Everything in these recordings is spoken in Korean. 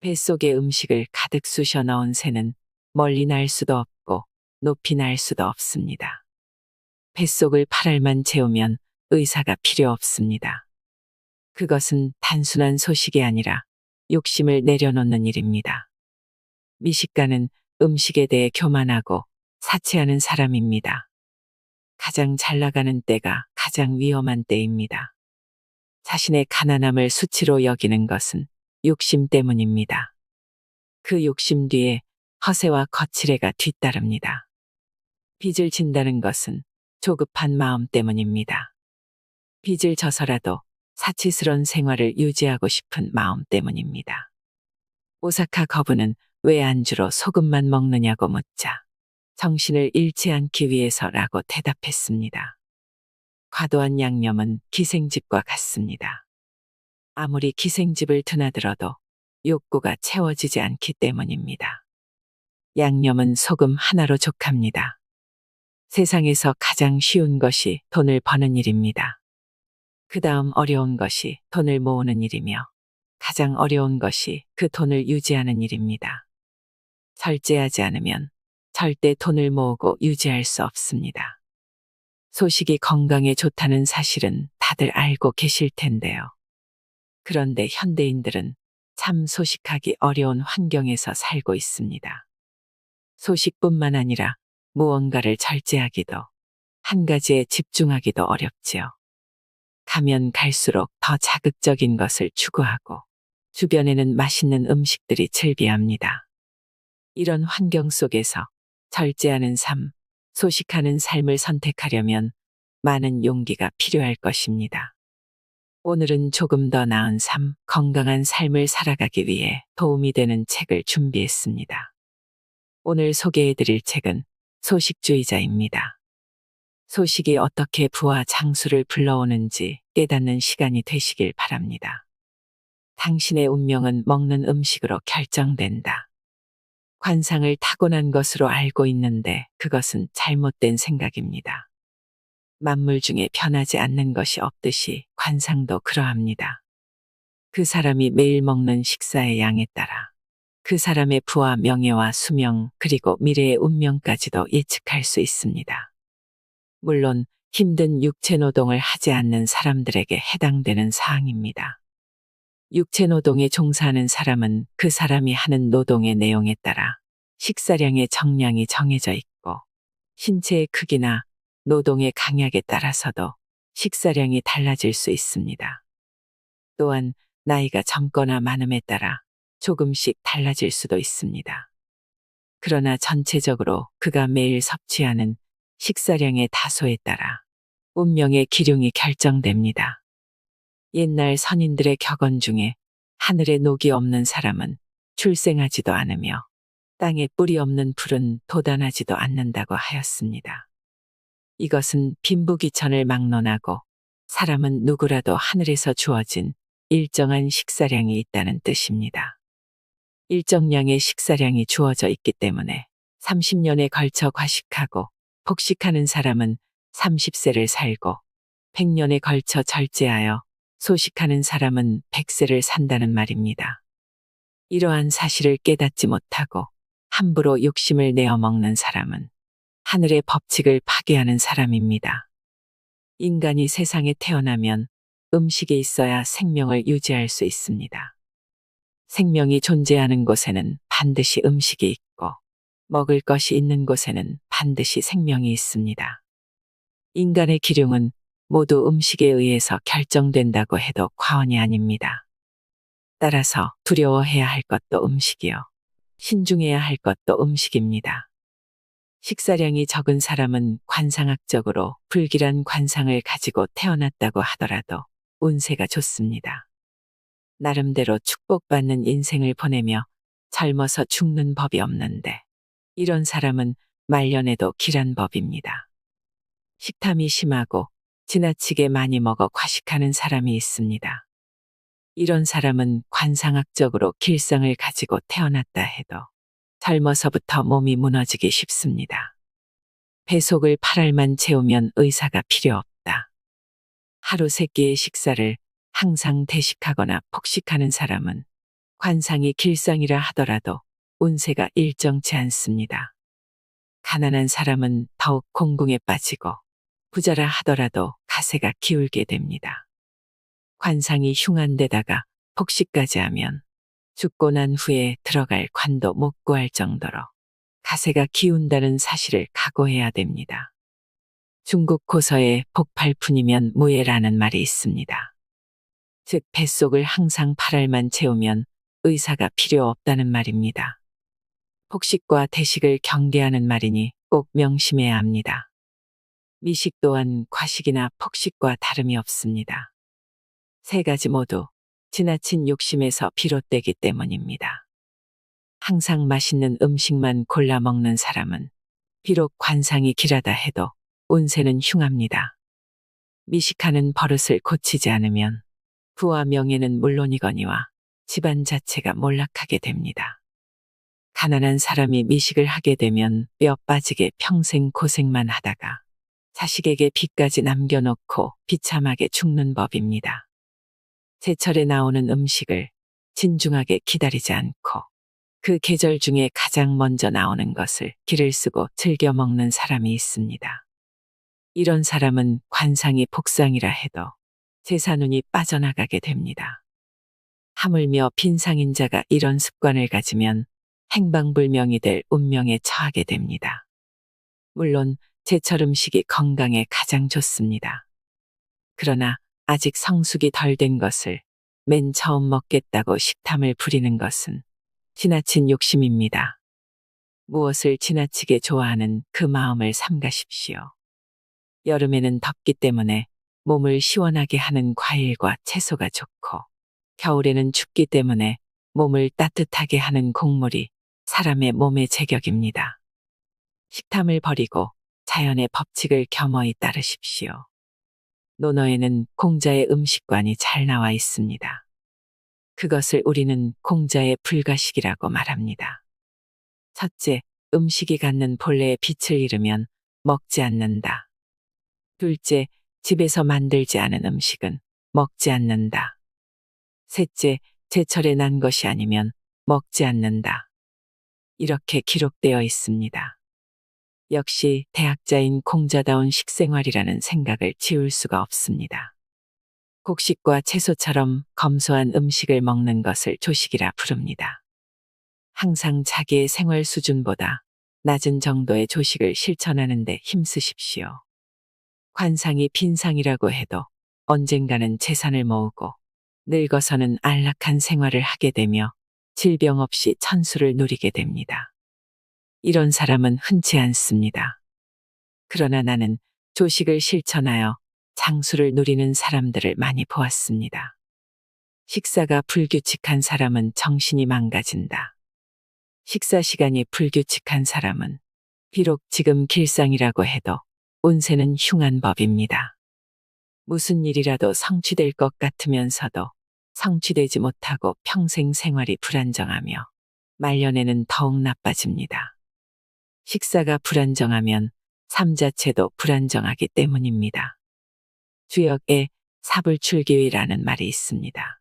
뱃속에 음식을 가득 쑤셔 넣은 새는 멀리 날 수도 없고 높이 날 수도 없습니다. 뱃속을 8알만 채우면 의사가 필요 없습니다. 그것은 단순한 소식이 아니라 욕심을 내려놓는 일입니다. 미식가는 음식에 대해 교만하고 사치하는 사람입니다. 가장 잘 나가는 때가 가장 위험한 때입니다. 자신의 가난함을 수치로 여기는 것은 욕심 때문입니다. 그 욕심 뒤에 허세와 거칠애가 뒤따릅니다. 빚을 진다는 것은 조급한 마음 때문입니다. 빚을 져서라도 사치스런 생활을 유지하고 싶은 마음 때문입니다. 오사카 거부는 왜 안주로 소금만 먹느냐고 묻자 정신을 잃지 않기 위해서라고 대답했습니다. 과도한 양념은 기생집과 같습니다. 아무리 기생집을 드나들어도 욕구가 채워지지 않기 때문입니다. 양념은 소금 하나로 족합니다. 세상에서 가장 쉬운 것이 돈을 버는 일입니다. 그 다음 어려운 것이 돈을 모으는 일이며 가장 어려운 것이 그 돈을 유지하는 일입니다. 절제하지 않으면 절대 돈을 모으고 유지할 수 없습니다. 소식이 건강에 좋다는 사실은 다들 알고 계실 텐데요. 그런데 현대인들은 참 소식하기 어려운 환경에서 살고 있습니다. 소식뿐만 아니라 무언가를 절제하기도, 한 가지에 집중하기도 어렵지요. 가면 갈수록 더 자극적인 것을 추구하고 주변에는 맛있는 음식들이 즐비합니다. 이런 환경 속에서 절제하는 삶, 소식하는 삶을 선택하려면 많은 용기가 필요할 것입니다. 오늘은 조금 더 나은 삶, 건강한 삶을 살아가기 위해 도움이 되는 책을 준비했습니다. 오늘 소개해드릴 책은 소식주의자입니다. 소식이 어떻게 부와 장수를 불러오는지 깨닫는 시간이 되시길 바랍니다. 당신의 운명은 먹는 음식으로 결정된다. 관상을 타고난 것으로 알고 있는데 그것은 잘못된 생각입니다. 만물 중에 변하지 않는 것이 없듯이 관상도 그러합니다. 그 사람이 매일 먹는 식사의 양에 따라 그 사람의 부와 명예와 수명 그리고 미래의 운명까지도 예측할 수 있습니다. 물론 힘든 육체 노동을 하지 않는 사람들에게 해당되는 사항입니다. 육체 노동에 종사하는 사람은 그 사람이 하는 노동의 내용에 따라 식사량의 정량이 정해져 있고 신체의 크기나 노동의 강약에 따라서도 식사량이 달라질 수 있습니다. 또한 나이가 젊거나 많음에 따라 조금씩 달라질 수도 있습니다. 그러나 전체적으로 그가 매일 섭취하는 식사량의 다소에 따라 운명의 기륭이 결정됩니다. 옛날 선인들의 격언 중에 하늘에 녹이 없는 사람은 출생하지도 않으며 땅에 뿌리 없는 풀은 돋아나지도 않는다고 하였습니다. 이것은 빈부귀천을 막론하고 사람은 누구라도 하늘에서 주어진 일정한 식사량이 있다는 뜻입니다. 일정량의 식사량이 주어져 있기 때문에 30년에 걸쳐 과식하고 폭식하는 사람은 30세를 살고 100년에 걸쳐 절제하여 소식하는 사람은 100세를 산다는 말입니다. 이러한 사실을 깨닫지 못하고 함부로 욕심을 내어 먹는 사람은 하늘의 법칙을 파괴하는 사람입니다. 인간이 세상에 태어나면 음식이 있어야 생명을 유지할 수 있습니다. 생명이 존재하는 곳에는 반드시 음식이 있고 먹을 것이 있는 곳에는 반드시 생명이 있습니다. 인간의 기륭은 모두 음식에 의해서 결정된다고 해도 과언이 아닙니다. 따라서 두려워해야 할 것도 음식이요. 신중해야 할 것도 음식입니다. 식사량이 적은 사람은 관상학적으로 불길한 관상을 가지고 태어났다고 하더라도 운세가 좋습니다. 나름대로 축복받는 인생을 보내며 젊어서 죽는 법이 없는데 이런 사람은 말년에도 길한 법입니다. 식탐이 심하고 지나치게 많이 먹어 과식하는 사람이 있습니다. 이런 사람은 관상학적으로 길성을 가지고 태어났다 해도 젊어서부터 몸이 무너지기 쉽습니다. 배속을 8알만 채우면 의사가 필요 없다. 하루 3끼의 식사를 항상 대식하거나 폭식하는 사람은 관상이 길상이라 하더라도 운세가 일정치 않습니다. 가난한 사람은 더욱 공궁에 빠지고 부자라 하더라도 가세가 기울게 됩니다. 관상이 흉한 데다가 복식까지 하면 죽고 난 후에 들어갈 관도 못 구할 정도로 가세가 기운다는 사실을 각오해야 됩니다. 중국 고서에 복팔푼이면 무예라는 말이 있습니다. 즉 뱃속을 항상 8알만 채우면 의사가 필요 없다는 말입니다. 복식과 대식을 경계하는 말이니 꼭 명심해야 합니다. 미식 또한 과식이나 폭식과 다름이 없습니다. 세 가지 모두 지나친 욕심에서 비롯되기 때문입니다. 항상 맛있는 음식만 골라 먹는 사람은 비록 관상이 길하다 해도 운세는 흉합니다. 미식하는 버릇을 고치지 않으면 부와 명예는 물론이거니와 집안 자체가 몰락하게 됩니다. 가난한 사람이 미식을 하게 되면 뼈 빠지게 평생 고생만 하다가 자식에게 빚까지 남겨놓고 비참하게 죽는 법입니다. 제철에 나오는 음식을 진중하게 기다리지 않고 그 계절 중에 가장 먼저 나오는 것을 기를 쓰고 즐겨 먹는 사람이 있습니다. 이런 사람은 관상이 복상이라 해도 제사눈이 빠져나가게 됩니다. 하물며 빈상인자가 이런 습관을 가지면 행방불명이 될 운명에 처하게 됩니다. 물론 제철 음식이 건강에 가장 좋습니다. 그러나 아직 성숙이 덜 된 것을 맨 처음 먹겠다고 식탐을 부리는 것은 지나친 욕심입니다. 무엇을 지나치게 좋아하는 그 마음을 삼가십시오. 여름에는 덥기 때문에 몸을 시원하게 하는 과일과 채소가 좋고, 겨울에는 춥기 때문에 몸을 따뜻하게 하는 곡물이 사람의 몸의 제격입니다. 식탐을 버리고 자연의 법칙을 겸허히 따르십시오. 논어에는 공자의 음식관이 잘 나와 있습니다. 그것을 우리는 공자의 불가식이라고 말합니다. 첫째, 음식이 갖는 본래의 빛을 잃으면 먹지 않는다. 둘째, 집에서 만들지 않은 음식은 먹지 않는다. 셋째, 제철에 난 것이 아니면 먹지 않는다. 이렇게 기록되어 있습니다. 역시 대학자인 공자다운 식생활이라는 생각을 지울 수가 없습니다. 곡식과 채소처럼 검소한 음식을 먹는 것을 조식이라 부릅니다. 항상 자기의 생활 수준보다 낮은 정도의 조식을 실천하는 데 힘쓰십시오. 관상이 빈상이라고 해도 언젠가는 재산을 모으고 늙어서는 안락한 생활을 하게 되며 질병 없이 천수를 누리게 됩니다. 이런 사람은 흔치 않습니다. 그러나 나는 조식을 실천하여 장수를 누리는 사람들을 많이 보았습니다. 식사가 불규칙한 사람은 정신이 망가진다. 식사 시간이 불규칙한 사람은 비록 지금 길상이라고 해도 운세는 흉한 법입니다. 무슨 일이라도 성취될 것 같으면서도 성취되지 못하고 평생 생활이 불안정하며 말년에는 더욱 나빠집니다. 식사가 불안정하면 삶 자체도 불안정하기 때문입니다. 주역에 사불출기위라는 말이 있습니다.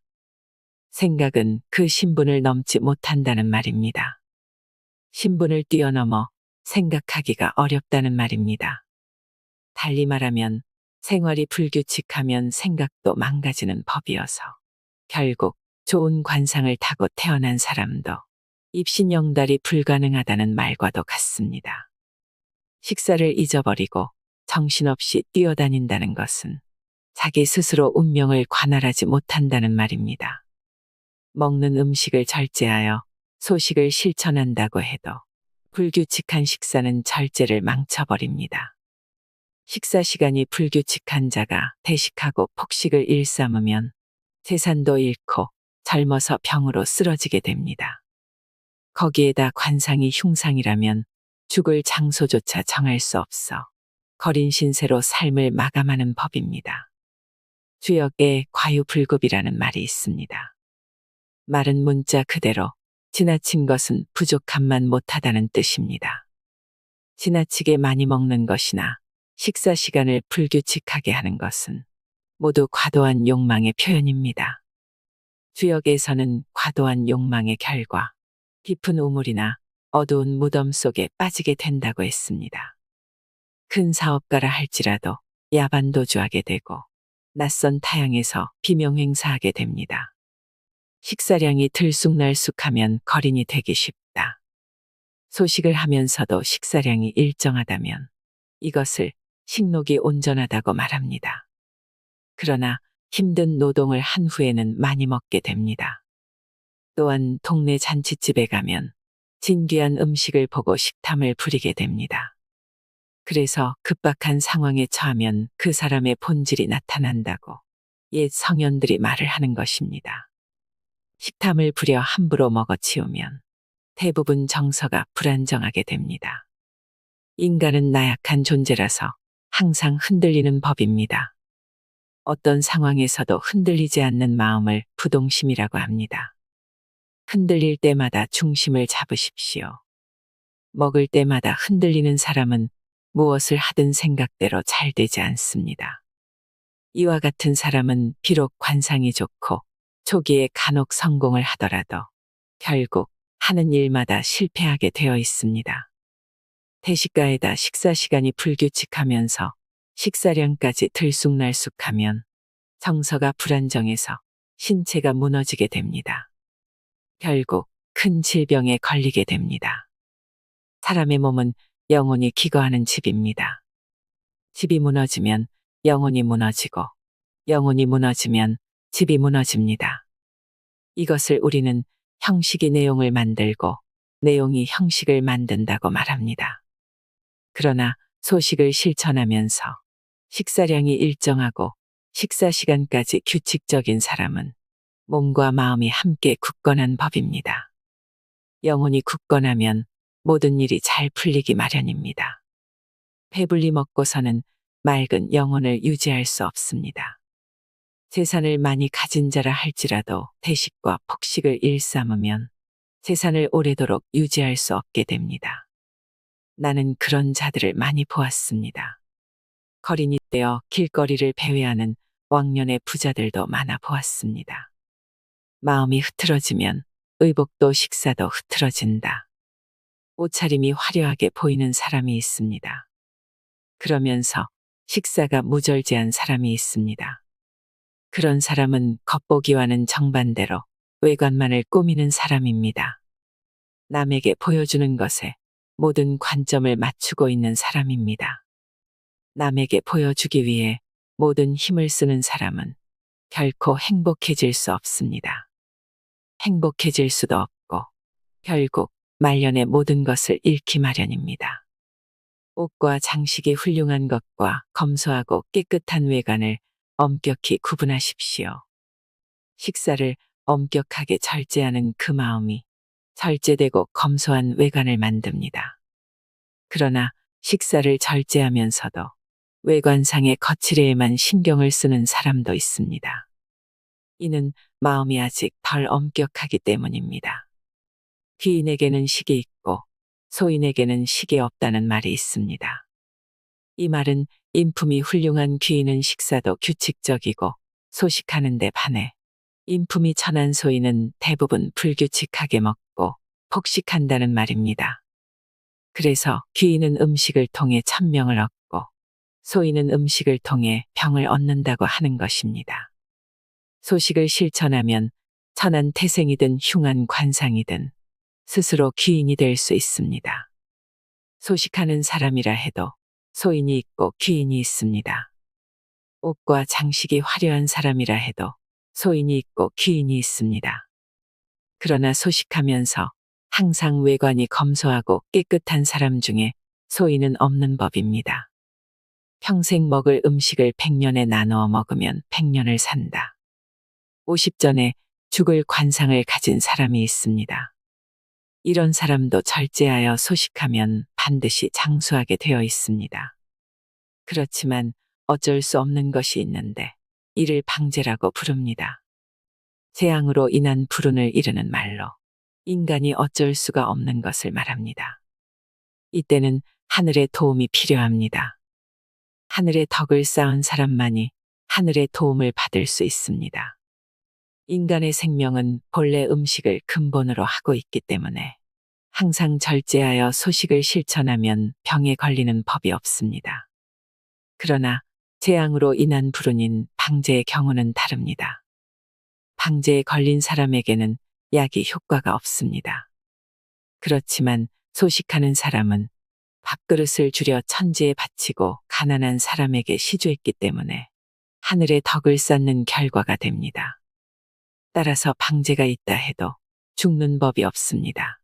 생각은 그 신분을 넘지 못한다는 말입니다. 신분을 뛰어넘어 생각하기가 어렵다는 말입니다. 달리 말하면 생활이 불규칙하면 생각도 망가지는 법이어서 결국 좋은 관상을 타고 태어난 사람도 입신영달이 불가능하다는 말과도 같습니다. 식사를 잊어버리고 정신없이 뛰어다닌다는 것은 자기 스스로 운명을 관할하지 못한다는 말입니다. 먹는 음식을 절제하여 소식을 실천한다고 해도 불규칙한 식사는 절제를 망쳐버립니다. 식사 시간이 불규칙한 자가 대식하고 폭식을 일삼으면 재산도 잃고 젊어서 병으로 쓰러지게 됩니다. 거기에다 관상이 흉상이라면 죽을 장소조차 정할 수 없어 거린 신세로 삶을 마감하는 법입니다. 주역에 과유불급이라는 말이 있습니다. 말은 문자 그대로 지나친 것은 부족함만 못하다는 뜻입니다. 지나치게 많이 먹는 것이나 식사 시간을 불규칙하게 하는 것은 모두 과도한 욕망의 표현입니다. 주역에서는 과도한 욕망의 결과 깊은 우물이나 어두운 무덤 속에 빠지게 된다고 했습니다. 큰 사업가라 할지라도 야반도주하게 되고 낯선 타향에서 비명행사하게 됩니다. 식사량이 들쑥날쑥하면 거린이 되기 쉽다. 소식을 하면서도 식사량이 일정하다면 이것을 식욕이 온전하다고 말합니다. 그러나 힘든 노동을 한 후에는 많이 먹게 됩니다. 또한 동네 잔칫집에 가면 진귀한 음식을 보고 식탐을 부리게 됩니다. 그래서 급박한 상황에 처하면 그 사람의 본질이 나타난다고 옛 성현들이 말을 하는 것입니다. 식탐을 부려 함부로 먹어치우면 대부분 정서가 불안정하게 됩니다. 인간은 나약한 존재라서 항상 흔들리는 법입니다. 어떤 상황에서도 흔들리지 않는 마음을 부동심이라고 합니다. 흔들릴 때마다 중심을 잡으십시오. 먹을 때마다 흔들리는 사람은 무엇을 하든 생각대로 잘 되지 않습니다. 이와 같은 사람은 비록 관상이 좋고 초기에 간혹 성공을 하더라도 결국 하는 일마다 실패하게 되어 있습니다. 대식가에다 식사 시간이 불규칙하면서 식사량까지 들쑥날쑥하면 정서가 불안정해서 신체가 무너지게 됩니다. 결국 큰 질병에 걸리게 됩니다. 사람의 몸은 영혼이 기거하는 집입니다. 집이 무너지면 영혼이 무너지고 영혼이 무너지면 집이 무너집니다. 이것을 우리는 형식이 내용을 만들고 내용이 형식을 만든다고 말합니다. 그러나 소식을 실천하면서 식사량이 일정하고 식사 시간까지 규칙적인 사람은 몸과 마음이 함께 굳건한 법입니다. 영혼이 굳건하면 모든 일이 잘 풀리기 마련입니다. 배불리 먹고서는 맑은 영혼을 유지할 수 없습니다. 재산을 많이 가진 자라 할지라도 대식과 폭식을 일삼으면 재산을 오래도록 유지할 수 없게 됩니다. 나는 그런 자들을 많이 보았습니다. 거린이 되어 길거리를 배회하는 왕년의 부자들도 많아 보았습니다. 마음이 흐트러지면 의복도 식사도 흐트러진다. 옷차림이 화려하게 보이는 사람이 있습니다. 그러면서 식사가 무절제한 사람이 있습니다. 그런 사람은 겉보기와는 정반대로 외관만을 꾸미는 사람입니다. 남에게 보여주는 것에 모든 관점을 맞추고 있는 사람입니다. 남에게 보여주기 위해 모든 힘을 쓰는 사람은 결코 행복해질 수 없습니다. 행복해질 수도 없고 결국 말년에 모든 것을 잃기 마련입니다. 옷과 장식이 훌륭한 것과 검소하고 깨끗한 외관을 엄격히 구분하십시오. 식사를 엄격하게 절제하는 그 마음이 절제되고 검소한 외관을 만듭니다. 그러나 식사를 절제하면서도 외관상의 거칠애에만 신경을 쓰는 사람도 있습니다. 이는 마음이 아직 덜 엄격하기 때문입니다. 귀인에게는 식이 있고 소인에게는 식이 없다는 말이 있습니다. 이 말은 인품이 훌륭한 귀인은 식사도 규칙적이고 소식하는 데 반해 인품이 천한 소인은 대부분 불규칙하게 먹고 폭식한다는 말입니다. 그래서 귀인은 음식을 통해 천명을 얻고 소인은 음식을 통해 병을 얻는다고 하는 것입니다. 소식을 실천하면 천한 태생이든 흉한 관상이든 스스로 귀인이 될 수 있습니다. 소식하는 사람이라 해도 소인이 있고 귀인이 있습니다. 옷과 장식이 화려한 사람이라 해도 소인이 있고 귀인이 있습니다. 그러나 소식하면서 항상 외관이 검소하고 깨끗한 사람 중에 소인은 없는 법입니다. 평생 먹을 음식을 100년에 나누어 먹으면 100년을 산다. 50전에 죽을 관상을 가진 사람이 있습니다. 이런 사람도 절제하여 소식하면 반드시 장수하게 되어 있습니다. 그렇지만 어쩔 수 없는 것이 있는데 이를 방제라고 부릅니다. 재앙으로 인한 불운을 이르는 말로 인간이 어쩔 수가 없는 것을 말합니다. 이때는 하늘의 도움이 필요합니다. 하늘의 덕을 쌓은 사람만이 하늘의 도움을 받을 수 있습니다. 인간의 생명은 본래 음식을 근본으로 하고 있기 때문에 항상 절제하여 소식을 실천하면 병에 걸리는 법이 없습니다. 그러나 재앙으로 인한 불운인 방제의 경우는 다릅니다. 방제에 걸린 사람에게는 약이 효과가 없습니다. 그렇지만 소식하는 사람은 밥그릇을 줄여 천지에 바치고 가난한 사람에게 시주했기 때문에 하늘의 덕을 쌓는 결과가 됩니다. 따라서 방제가 있다 해도 죽는 법이 없습니다.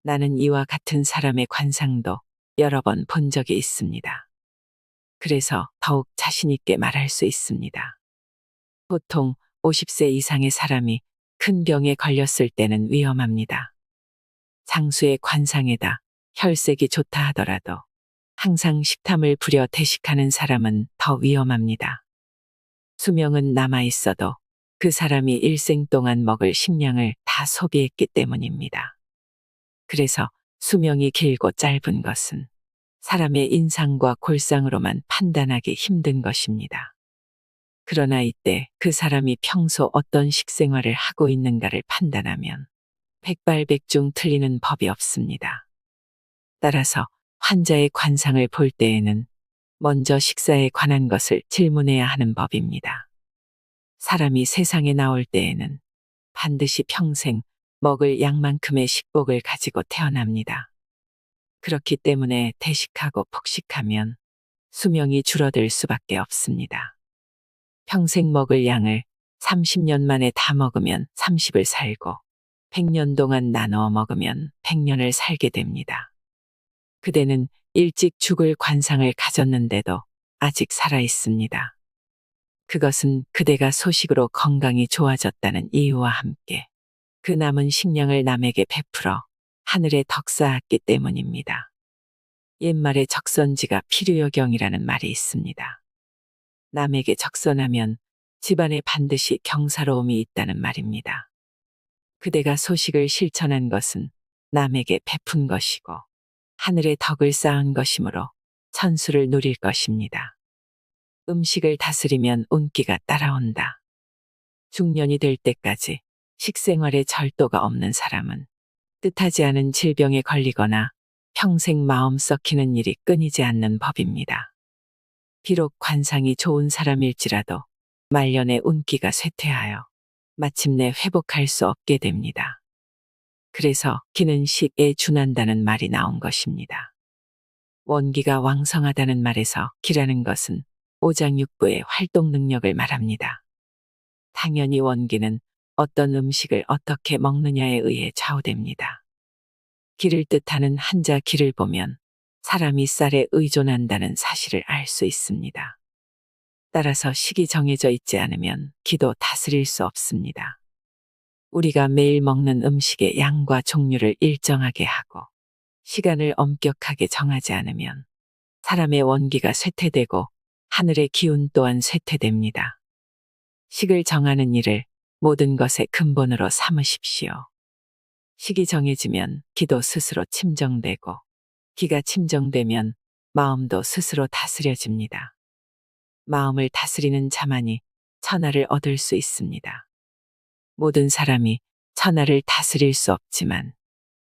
나는 이와 같은 사람의 관상도 여러 번 본 적이 있습니다. 그래서 더욱 자신 있게 말할 수 있습니다. 보통 50세 이상의 사람이 큰 병에 걸렸을 때는 위험합니다. 장수의 관상에다 혈색이 좋다 하더라도 항상 식탐을 부려 대식하는 사람은 더 위험합니다. 수명은 남아 있어도 그 사람이 일생 동안 먹을 식량을 다 소비했기 때문입니다. 그래서 수명이 길고 짧은 것은 사람의 인상과 골상으로만 판단하기 힘든 것입니다. 그러나 이때 그 사람이 평소 어떤 식생활을 하고 있는가를 판단하면 백발백중 틀리는 법이 없습니다. 따라서 환자의 관상을 볼 때에는 먼저 식사에 관한 것을 질문해야 하는 법입니다. 사람이 세상에 나올 때에는 반드시 평생 먹을 양만큼의 식복을 가지고 태어납니다. 그렇기 때문에 대식하고 폭식하면 수명이 줄어들 수밖에 없습니다. 평생 먹을 양을 30년 만에 다 먹으면 30을 살고 100년 동안 나누어 먹으면 100년을 살게 됩니다. 그대는 일찍 죽을 관상을 가졌는데도 아직 살아 있습니다. 그것은 그대가 소식으로 건강이 좋아졌다는 이유와 함께 그 남은 식량을 남에게 베풀어 하늘에 덕 쌓았기 때문입니다. 옛말에 적선지가 필요여경이라는 말이 있습니다. 남에게 적선하면 집안에 반드시 경사로움이 있다는 말입니다. 그대가 소식을 실천한 것은 남에게 베푼 것이고 하늘의 덕을 쌓은 것이므로 천수를 누릴 것입니다. 음식을 다스리면 운기가 따라온다. 중년이 될 때까지 식생활에 절도가 없는 사람은 뜻하지 않은 질병에 걸리거나 평생 마음 썩히는 일이 끊이지 않는 법입니다. 비록 관상이 좋은 사람일지라도 말년에 운기가 쇠퇴하여 마침내 회복할 수 없게 됩니다. 그래서 기는 식에 준한다는 말이 나온 것입니다. 원기가 왕성하다는 말에서 기라는 것은 오장육부의 활동 능력을 말합니다. 당연히 원기는 어떤 음식을 어떻게 먹느냐에 의해 좌우됩니다. 기를 뜻하는 한자 기를 보면 사람이 쌀에 의존한다는 사실을 알 수 있습니다. 따라서 식이 정해져 있지 않으면 기도 다스릴 수 없습니다. 우리가 매일 먹는 음식의 양과 종류를 일정하게 하고 시간을 엄격하게 정하지 않으면 사람의 원기가 쇠퇴되고 하늘의 기운 또한 쇠퇴됩니다. 식을 정하는 일을 모든 것의 근본으로 삼으십시오. 식이 정해지면 기도 스스로 침정되고 기가 침정되면 마음도 스스로 다스려집니다. 마음을 다스리는 자만이 천하를 얻을 수 있습니다. 모든 사람이 천하를 다스릴 수 없지만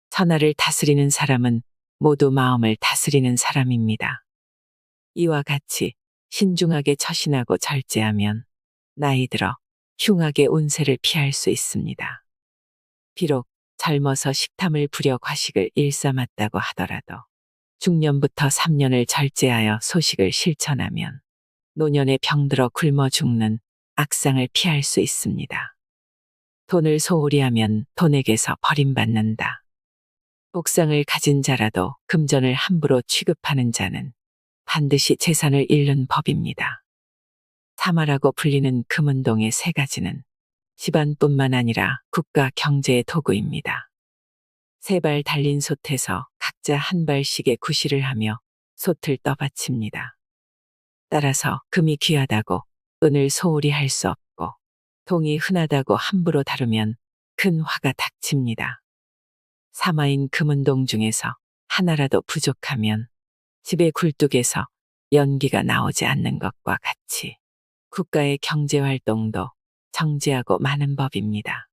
천하를 다스리는 사람은 모두 마음을 다스리는 사람입니다. 이와 같이 신중하게 처신하고 절제하면 나이 들어 흉하게 운세를 피할 수 있습니다. 비록 젊어서 식탐을 부려 과식을 일삼았다고 하더라도 중년부터 3년을 절제하여 소식을 실천하면 노년에 병들어 굶어 죽는 악상을 피할 수 있습니다. 돈을 소홀히 하면 돈에게서 버림받는다. 복상을 가진 자라도 금전을 함부로 취급하는 자는 반드시 재산을 잃는 법입니다. 사마라고 불리는 금운동의 세 가지는 집안뿐만 아니라 국가 경제의 도구입니다. 세 발 달린 솥에서 각자 한 발씩의 구실을 하며 솥을 떠받칩니다. 따라서 금이 귀하다고 은을 소홀히 할 수 없고 동이 흔하다고 함부로 다루면 큰 화가 닥칩니다. 사마인 금운동 중에서 하나라도 부족하면 집의 굴뚝에서 연기가 나오지 않는 것과 같이 국가의 경제활동도 정제하고 마는 법입니다.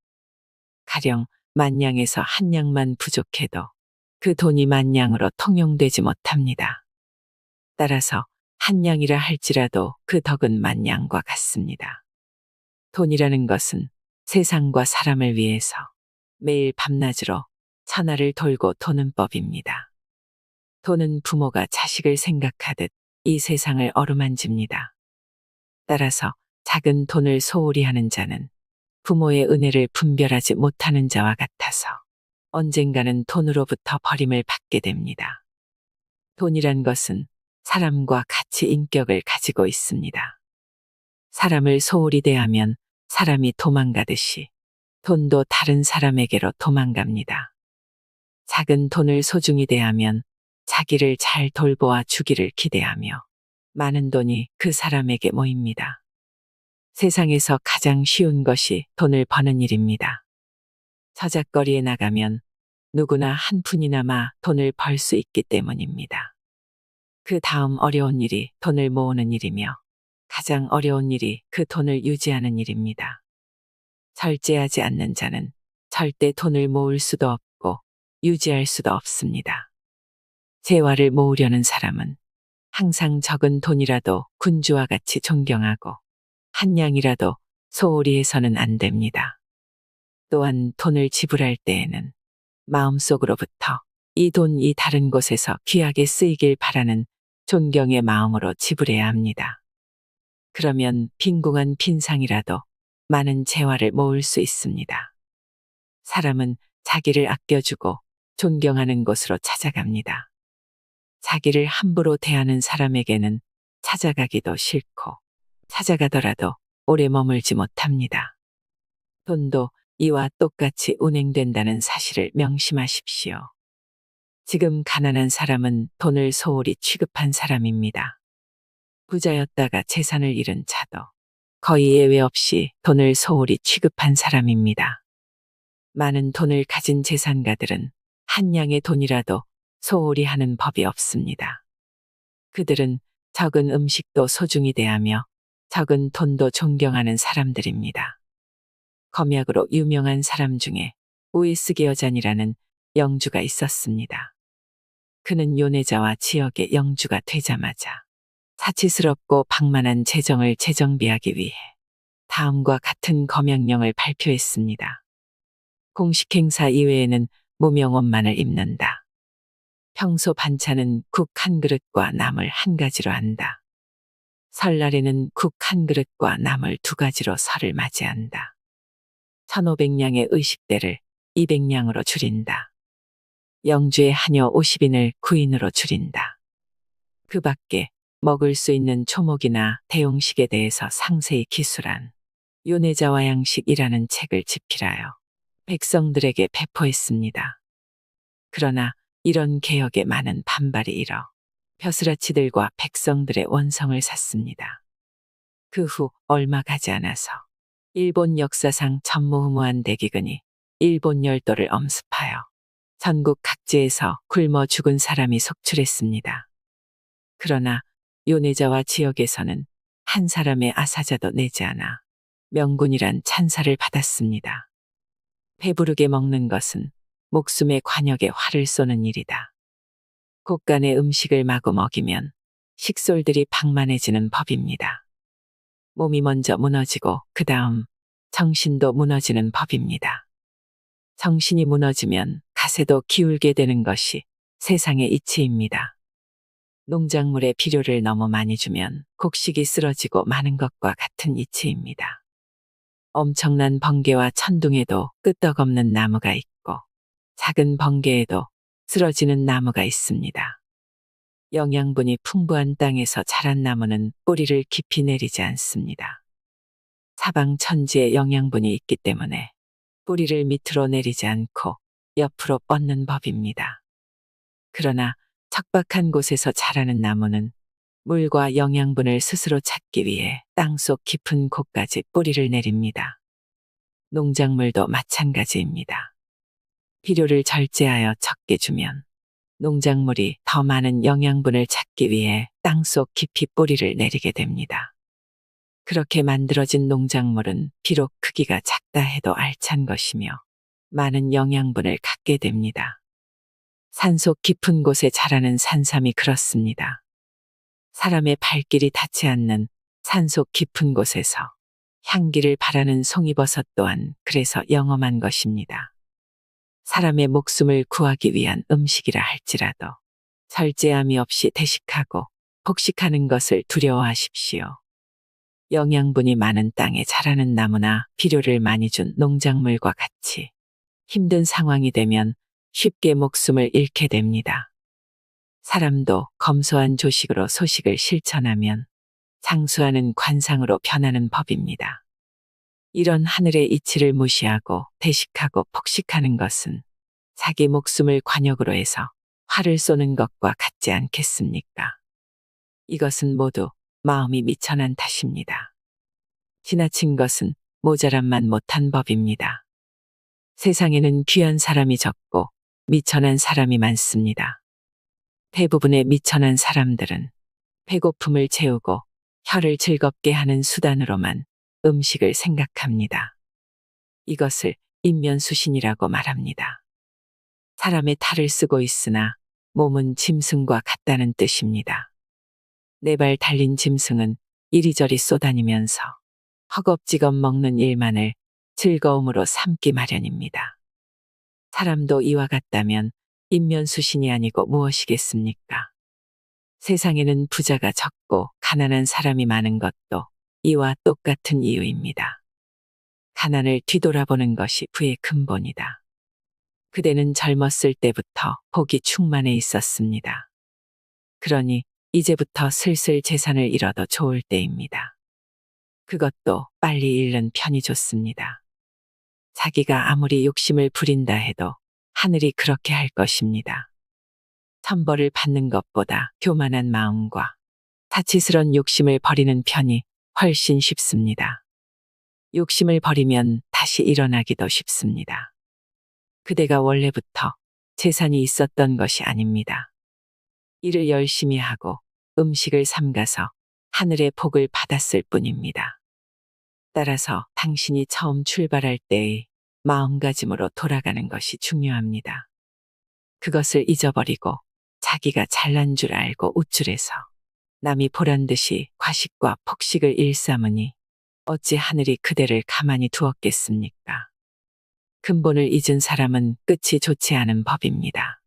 가령 만냥에서 한 냥만 부족해도 그 돈이 만냥으로 통용되지 못합니다. 따라서 한 냥이라 할지라도 그 덕은 만냥과 같습니다. 돈이라는 것은 세상과 사람을 위해서 매일 밤낮으로 천하를 돌고 도는 법입니다. 돈은 부모가 자식을 생각하듯 이 세상을 어루만집니다. 따라서 작은 돈을 소홀히 하는 자는 부모의 은혜를 분별하지 못하는 자와 같아서 언젠가는 돈으로부터 버림을 받게 됩니다. 돈이란 것은 사람과 같이 인격을 가지고 있습니다. 사람을 소홀히 대하면 사람이 도망가듯이 돈도 다른 사람에게로 도망갑니다. 작은 돈을 소중히 대하면 자기를 잘 돌보아 주기를 기대하며 많은 돈이 그 사람에게 모입니다. 세상에서 가장 쉬운 것이 돈을 버는 일입니다. 저작거리에 나가면 누구나 한 푼이나마 돈을 벌 수 있기 때문입니다. 그 다음 어려운 일이 돈을 모으는 일이며 가장 어려운 일이 그 돈을 유지하는 일입니다. 절제하지 않는 자는 절대 돈을 모을 수도 없고 유지할 수도 없습니다. 재화를 모으려는 사람은 항상 적은 돈이라도 군주와 같이 존경하고 한 냥이라도 소홀히 해서는 안 됩니다. 또한 돈을 지불할 때에는 마음속으로부터 이 돈이 다른 곳에서 귀하게 쓰이길 바라는 존경의 마음으로 지불해야 합니다. 그러면 빈궁한 빈상이라도 많은 재화를 모을 수 있습니다. 사람은 자기를 아껴주고 존경하는 곳으로 찾아갑니다. 자기를 함부로 대하는 사람에게는 찾아가기도 싫고 찾아가더라도 오래 머물지 못합니다. 돈도 이와 똑같이 운행된다는 사실을 명심하십시오. 지금 가난한 사람은 돈을 소홀히 취급한 사람입니다. 부자였다가 재산을 잃은 자도 거의 예외 없이 돈을 소홀히 취급한 사람입니다. 많은 돈을 가진 재산가들은 한 냥의 돈이라도 소홀히 하는 법이 없습니다. 그들은 적은 음식도 소중히 대하며 적은 돈도 존경하는 사람들입니다. 검약으로 유명한 사람 중에 우이스기 여잔이라는 영주가 있었습니다. 그는 요네자와 지역의 영주가 되자마자 사치스럽고 방만한 재정을 재정비하기 위해 다음과 같은 검약령을 발표했습니다. 공식 행사 이외에는 무명 옷만을 입는다. 평소 반찬은 국 한 그릇과 나물 한 가지로 한다. 설날에는 국 한 그릇과 나물 두 가지로 설을 맞이한다. 1500냥의 의식대를 200냥으로 줄인다. 영주의 하녀 50인을 9인으로 줄인다. 그 밖에 먹을 수 있는 초목이나 대용식에 대해서 상세히 기술한 요네자와 양식이라는 책을 집필하여 백성들에게 배포했습니다. 그러나 이런 개혁에 많은 반발이 일어 벼슬아치들과 백성들의 원성을 샀습니다. 그 후 얼마 가지 않아서 일본 역사상 전무후무한 대기근이 일본 열도를 엄습하여 전국 각지에서 굶어 죽은 사람이 속출했습니다. 그러나 요네자와 지역에서는 한 사람의 아사자도 내지 않아 명군이란 찬사를 받았습니다. 배부르게 먹는 것은 목숨의 관역에 활을 쏘는 일이다. 곳간의 음식을 마구 먹이면 식솔들이 방만해지는 법입니다. 몸이 먼저 무너지고 그 다음 정신도 무너지는 법입니다. 정신이 무너지면 가세도 기울게 되는 것이 세상의 이치입니다. 농작물에 비료를 너무 많이 주면 곡식이 쓰러지고 마는 것과 같은 이치입니다. 엄청난 번개와 천둥에도 끄떡없는 나무가 있고 작은 번개에도 쓰러지는 나무가 있습니다. 영양분이 풍부한 땅에서 자란 나무는 뿌리를 깊이 내리지 않습니다. 사방 천지에 영양분이 있기 때문에 뿌리를 밑으로 내리지 않고 옆으로 뻗는 법입니다. 그러나 척박한 곳에서 자라는 나무는 물과 영양분을 스스로 찾기 위해 땅속 깊은 곳까지 뿌리를 내립니다. 농작물도 마찬가지입니다. 비료를 절제하여 적게 주면 농작물이 더 많은 영양분을 찾기 위해 땅속 깊이 뿌리를 내리게 됩니다. 그렇게 만들어진 농작물은 비록 크기가 작다 해도 알찬 것이며 많은 영양분을 갖게 됩니다. 산속 깊은 곳에 자라는 산삼이 그렇습니다. 사람의 발길이 닿지 않는 산속 깊은 곳에서 향기를 발하는 송이버섯 또한 그래서 영험한 것입니다. 사람의 목숨을 구하기 위한 음식이라 할지라도 절제함이 없이 대식하고 폭식하는 것을 두려워하십시오. 영양분이 많은 땅에 자라는 나무나 비료를 많이 준 농작물과 같이 힘든 상황이 되면 쉽게 목숨을 잃게 됩니다. 사람도 검소한 조식으로 소식을 실천하면 장수하는 관상으로 변하는 법입니다. 이런 하늘의 이치를 무시하고 대식하고 폭식하는 것은 자기 목숨을 관역으로 해서 활을 쏘는 것과 같지 않겠습니까? 이것은 모두 마음이 미천한 탓입니다. 지나친 것은 모자람만 못한 법입니다. 세상에는 귀한 사람이 적고 미천한 사람이 많습니다. 대부분의 미천한 사람들은 배고픔을 채우고 혀를 즐겁게 하는 수단으로만 음식을 생각합니다. 이것을 인면수신이라고 말합니다. 사람의 탈을 쓰고 있으나 몸은 짐승과 같다는 뜻입니다. 4발 달린 짐승은 이리저리 쏘다니면서 허겁지겁 먹는 일만을 즐거움으로 삼기 마련입니다. 사람도 이와 같다면 인면수신이 아니고 무엇이겠습니까? 세상에는 부자가 적고 가난한 사람이 많은 것도 이와 똑같은 이유입니다. 가난을 뒤돌아보는 것이 부의 근본이다. 그대는 젊었을 때부터 복이 충만해 있었습니다. 그러니 이제부터 슬슬 재산을 잃어도 좋을 때입니다. 그것도 빨리 잃는 편이 좋습니다. 자기가 아무리 욕심을 부린다 해도 하늘이 그렇게 할 것입니다. 천벌을 받는 것보다 교만한 마음과 사치스런 욕심을 버리는 편이 훨씬 쉽습니다. 욕심을 버리면 다시 일어나기도 쉽습니다. 그대가 원래부터 재산이 있었던 것이 아닙니다. 일을 열심히 하고 음식을 삼가서 하늘의 복을 받았을 뿐입니다. 따라서 당신이 처음 출발할 때의 마음가짐으로 돌아가는 것이 중요합니다. 그것을 잊어버리고 자기가 잘난 줄 알고 우쭐해서 남이 보란 듯이 과식과 폭식을 일삼으니 어찌 하늘이 그대를 가만히 두었겠습니까? 근본을 잊은 사람은 끝이 좋지 않은 법입니다.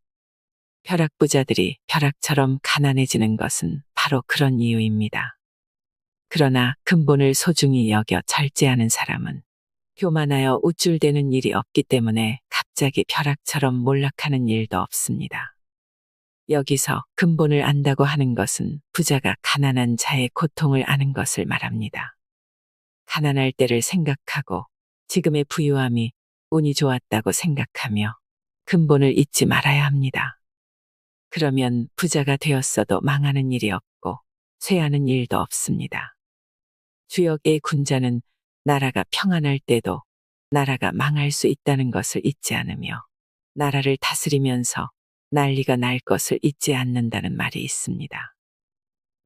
벼락부자들이 벼락처럼 가난해지는 것은 바로 그런 이유입니다. 그러나 근본을 소중히 여겨 절제하는 사람은 교만하여 우쭐대는 일이 없기 때문에 갑자기 벼락처럼 몰락하는 일도 없습니다. 여기서 근본을 안다고 하는 것은 부자가 가난한 자의 고통을 아는 것을 말합니다. 가난할 때를 생각하고 지금의 부유함이 운이 좋았다고 생각하며 근본을 잊지 말아야 합니다. 그러면 부자가 되었어도 망하는 일이 없고 쇠하는 일도 없습니다. 주역의 군자는 나라가 평안할 때도 나라가 망할 수 있다는 것을 잊지 않으며 나라를 다스리면서 난리가 날 것을 잊지 않는다는 말이 있습니다.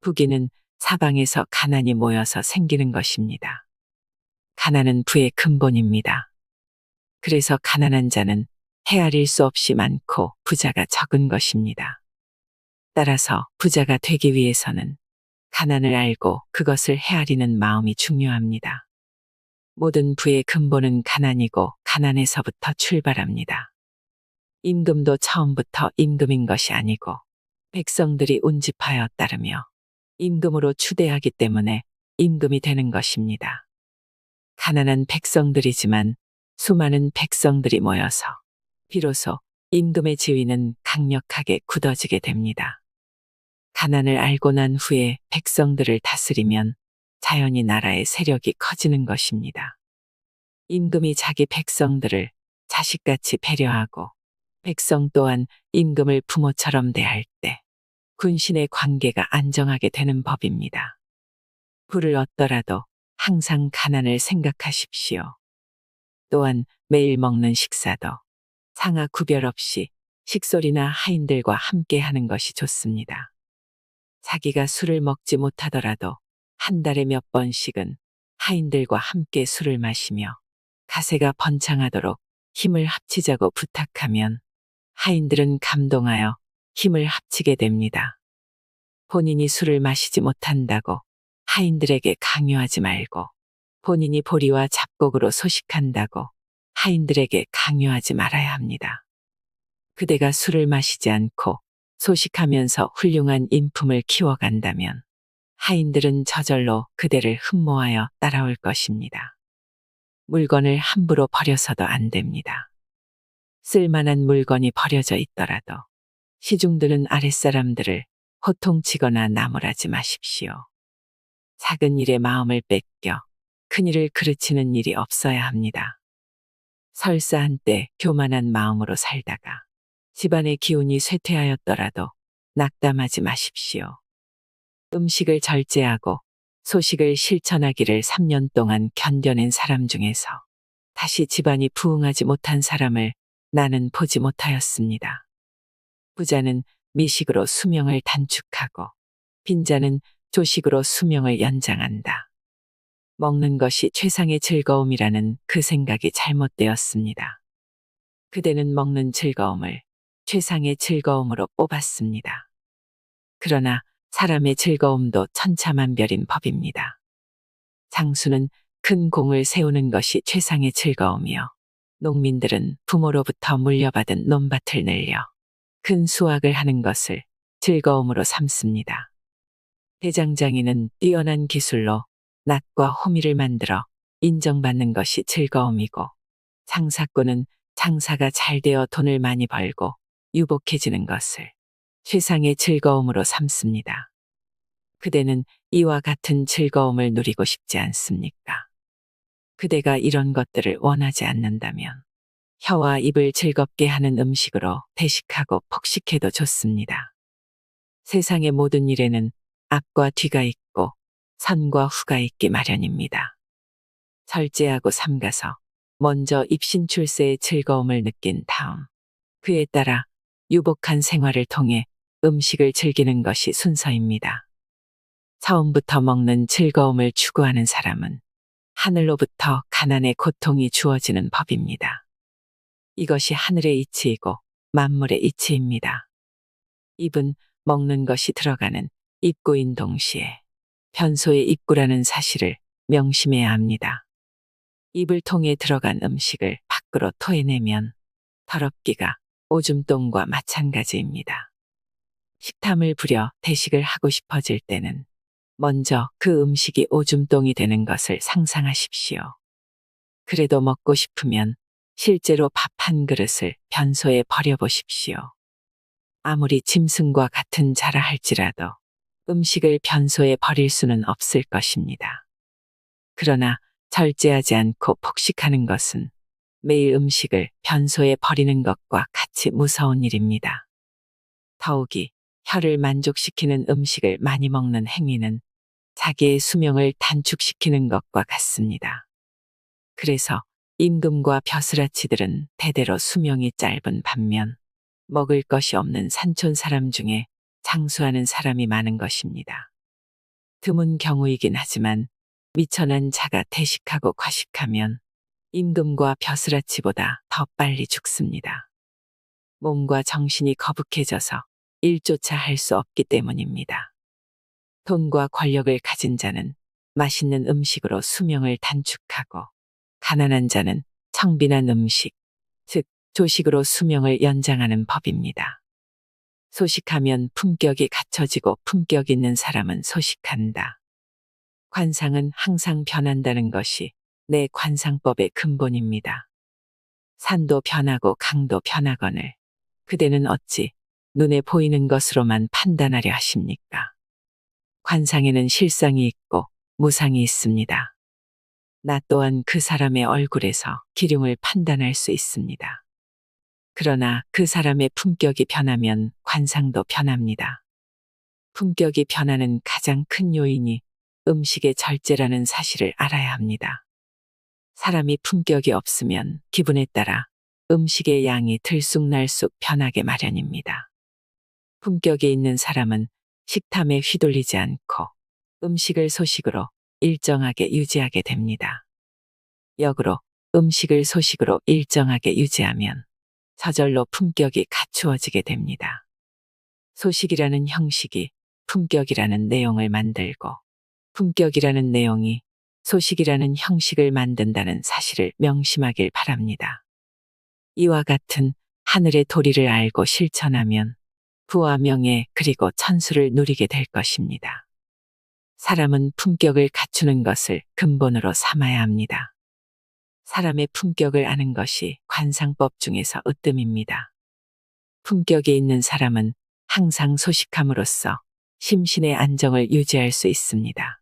부귀는 사방에서 가난이 모여서 생기는 것입니다. 가난은 부의 근본입니다. 그래서 가난한 자는 헤아릴 수 없이 많고 부자가 적은 것입니다. 따라서 부자가 되기 위해서는 가난을 알고 그것을 헤아리는 마음이 중요합니다. 모든 부의 근본은 가난이고 가난에서부터 출발합니다. 임금도 처음부터 임금인 것이 아니고 백성들이 운집하여 따르며 임금으로 추대하기 때문에 임금이 되는 것입니다. 가난한 백성들이지만 수많은 백성들이 모여서 비로소 임금의 지위는 강력하게 굳어지게 됩니다. 가난을 알고 난 후에 백성들을 다스리면 자연히 나라의 세력이 커지는 것입니다. 임금이 자기 백성들을 자식같이 배려하고 백성 또한 임금을 부모처럼 대할 때 군신의 관계가 안정하게 되는 법입니다. 부를 얻더라도 항상 가난을 생각하십시오. 또한 매일 먹는 식사도 상하 구별 없이 식솔이나 하인들과 함께 하는 것이 좋습니다. 자기가 술을 먹지 못하더라도 한 달에 몇 번씩은 하인들과 함께 술을 마시며 가세가 번창하도록 힘을 합치자고 부탁하면 하인들은 감동하여 힘을 합치게 됩니다. 본인이 술을 마시지 못한다고 하인들에게 강요하지 말고 본인이 보리와 잡곡으로 소식한다고 하인들에게 강요하지 말아야 합니다. 그대가 술을 마시지 않고 소식하면서 훌륭한 인품을 키워간다면 하인들은 저절로 그대를 흠모하여 따라올 것입니다. 물건을 함부로 버려서도 안 됩니다. 쓸만한 물건이 버려져 있더라도 시중드는 아랫사람들을 호통치거나 나무라지 마십시오. 작은 일에 마음을 뺏겨 큰일을 그르치는 일이 없어야 합니다. 설사 한때 교만한 마음으로 살다가 집안의 기운이 쇠퇴하였더라도 낙담하지 마십시오. 음식을 절제하고 소식을 실천하기를 3년 동안 견뎌낸 사람 중에서 다시 집안이 부흥하지 못한 사람을 나는 보지 못하였습니다. 부자는 미식으로 수명을 단축하고 빈자는 조식으로 수명을 연장한다. 먹는 것이 최상의 즐거움이라는 그 생각이 잘못되었습니다. 그대는 먹는 즐거움을 최상의 즐거움으로 뽑았습니다. 그러나 사람의 즐거움도 천차만별인 법입니다. 장수는 큰 공을 세우는 것이 최상의 즐거움이요. 농민들은 부모로부터 물려받은 논밭을 늘려 큰 수확을 하는 것을 즐거움으로 삼습니다. 대장장이는 뛰어난 기술로 낫과 호미를 만들어 인정받는 것이 즐거움이고 장사꾼은 장사가 잘 되어 돈을 많이 벌고 유복해지는 것을 최상의 즐거움으로 삼습니다. 그대는 이와 같은 즐거움을 누리고 싶지 않습니까? 그대가 이런 것들을 원하지 않는다면 혀와 입을 즐겁게 하는 음식으로 대식하고 폭식해도 좋습니다. 세상의 모든 일에는 앞과 뒤가 있고 선과 후가 있기 마련입니다. 절제하고 삼가서 먼저 입신출세의 즐거움을 느낀 다음 그에 따라 유복한 생활을 통해 음식을 즐기는 것이 순서입니다. 처음부터 먹는 즐거움을 추구하는 사람은 하늘로부터 가난의 고통이 주어지는 법입니다. 이것이 하늘의 이치이고 만물의 이치입니다. 입은 먹는 것이 들어가는 입구인 동시에 변소의 입구라는 사실을 명심해야 합니다. 입을 통해 들어간 음식을 밖으로 토해내면 더럽기가 오줌똥과 마찬가지입니다. 식탐을 부려 대식을 하고 싶어질 때는 먼저 그 음식이 오줌똥이 되는 것을 상상하십시오. 그래도 먹고 싶으면 실제로 밥 한 그릇을 변소에 버려보십시오. 아무리 짐승과 같은 자라 할지라도 음식을 변소에 버릴 수는 없을 것입니다. 그러나 절제하지 않고 폭식하는 것은 매일 음식을 변소에 버리는 것과 같이 무서운 일입니다. 더욱이 혀를 만족시키는 음식을 많이 먹는 행위는 자기의 수명을 단축시키는 것과 같습니다. 그래서 임금과 벼슬아치들은 대대로 수명이 짧은 반면 먹을 것이 없는 산촌 사람 중에 장수하는 사람이 많은 것입니다. 드문 경우이긴 하지만 미천한 자가 대식하고 과식하면 임금과 벼슬아치보다 더 빨리 죽습니다. 몸과 정신이 거북해져서 일조차 할 수 없기 때문입니다. 돈과 권력을 가진 자는 맛있는 음식으로 수명을 단축하고 가난한 자는 청빈한 음식, 즉 조식으로 수명을 연장하는 법입니다. 소식하면 품격이 갖춰지고 품격 있는 사람은 소식한다. 관상은 항상 변한다는 것이 내 관상법의 근본입니다. 산도 변하고 강도 변하거늘 그대는 어찌 눈에 보이는 것으로만 판단하려 하십니까? 관상에는 실상이 있고 무상이 있습니다. 나 또한 그 사람의 얼굴에서 기륭을 판단할 수 있습니다. 그러나 그 사람의 품격이 변하면 관상도 변합니다. 품격이 변하는 가장 큰 요인이 음식의 절제라는 사실을 알아야 합니다. 사람이 품격이 없으면 기분에 따라 음식의 양이 들쑥날쑥 변하게 마련입니다. 품격이 있는 사람은 식탐에 휘둘리지 않고 음식을 소식으로 일정하게 유지하게 됩니다. 역으로 음식을 소식으로 일정하게 유지하면 저절로 품격이 갖추어지게 됩니다. 소식이라는 형식이 품격이라는 내용을 만들고 품격이라는 내용이 소식이라는 형식을 만든다는 사실을 명심하길 바랍니다. 이와 같은 하늘의 도리를 알고 실천하면 부와 명예 그리고 천수를 누리게 될 것입니다. 사람은 품격을 갖추는 것을 근본으로 삼아야 합니다. 사람의 품격을 아는 것이 관상법 중에서 으뜸입니다. 품격이 있는 사람은 항상 소식함으로써 심신의 안정을 유지할 수 있습니다.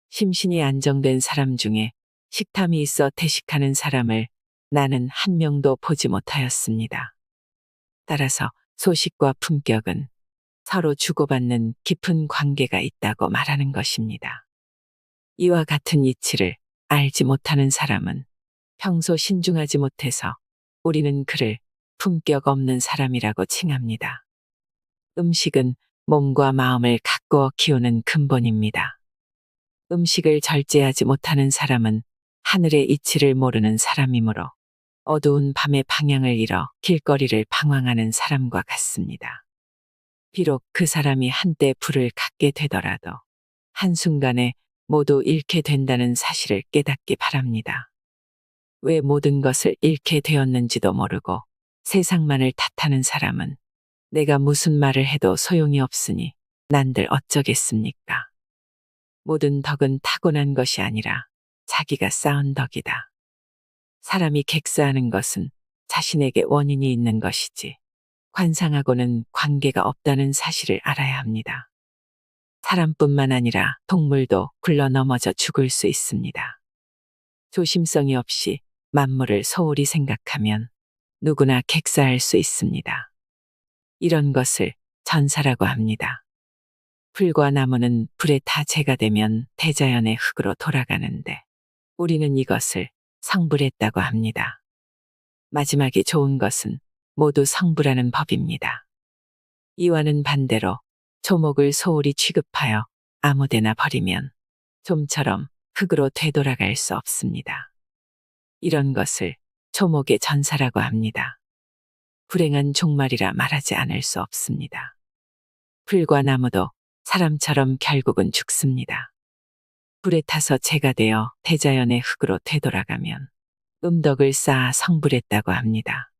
심신이 안정된 사람 중에 식탐이 있어 태식하는 사람을 나는 한 명도 보지 못하였습니다. 따라서 소식과 품격은 서로 주고받는 깊은 관계가 있다고 말하는 것입니다. 이와 같은 이치를 알지 못하는 사람은 평소 신중하지 못해서 우리는 그를 품격 없는 사람이라고 칭합니다. 음식은 몸과 마음을 가꾸어 키우는 근본입니다. 음식을 절제하지 못하는 사람은 하늘의 이치를 모르는 사람이므로 어두운 밤의 방향을 잃어 길거리를 방황하는 사람과 같습니다. 비록 그 사람이 한때 부를 갖게 되더라도 한순간에 모두 잃게 된다는 사실을 깨닫기 바랍니다. 왜 모든 것을 잃게 되었는지도 모르고 세상만을 탓하는 사람은 내가 무슨 말을 해도 소용이 없으니 난들 어쩌겠습니까? 모든 덕은 타고난 것이 아니라 자기가 쌓은 덕이다. 사람이 객사하는 것은 자신에게 원인이 있는 것이지 관상하고는 관계가 없다는 사실을 알아야 합니다. 사람뿐만 아니라 동물도 굴러 넘어져 죽을 수 있습니다. 조심성이 없이 만물을 소홀히 생각하면 누구나 객사할 수 있습니다. 이런 것을 전사라고 합니다. 풀과 나무는 불에 다 재가 되면 대자연의 흙으로 돌아가는데 우리는 이것을 성불했다고 합니다. 마지막에 좋은 것은 모두 성불하는 법입니다. 이와는 반대로 조목을 소홀히 취급하여 아무데나 버리면 좀처럼 흙으로 되돌아갈 수 없습니다. 이런 것을 조목의 전사라고 합니다. 불행한 종말이라 말하지 않을 수 없습니다. 풀과 나무도 사람처럼 결국은 죽습니다. 불에 타서 재가 되어 대자연의 흙으로 되돌아가면 음덕을 쌓아 성불했다고 합니다.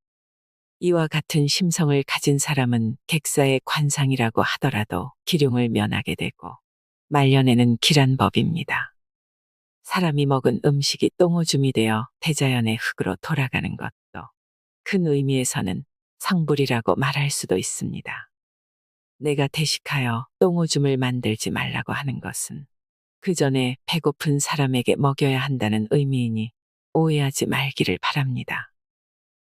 이와 같은 심성을 가진 사람은 객사의 관상이라고 하더라도 기륭을 면하게 되고 말년에는 길한 법입니다. 사람이 먹은 음식이 똥오줌이 되어 대자연의 흙으로 돌아가는 것도 큰 의미에서는 성불이라고 말할 수도 있습니다. 내가 대식하여 똥오줌을 만들지 말라고 하는 것은 그 전에 배고픈 사람에게 먹여야 한다는 의미이니 오해하지 말기를 바랍니다.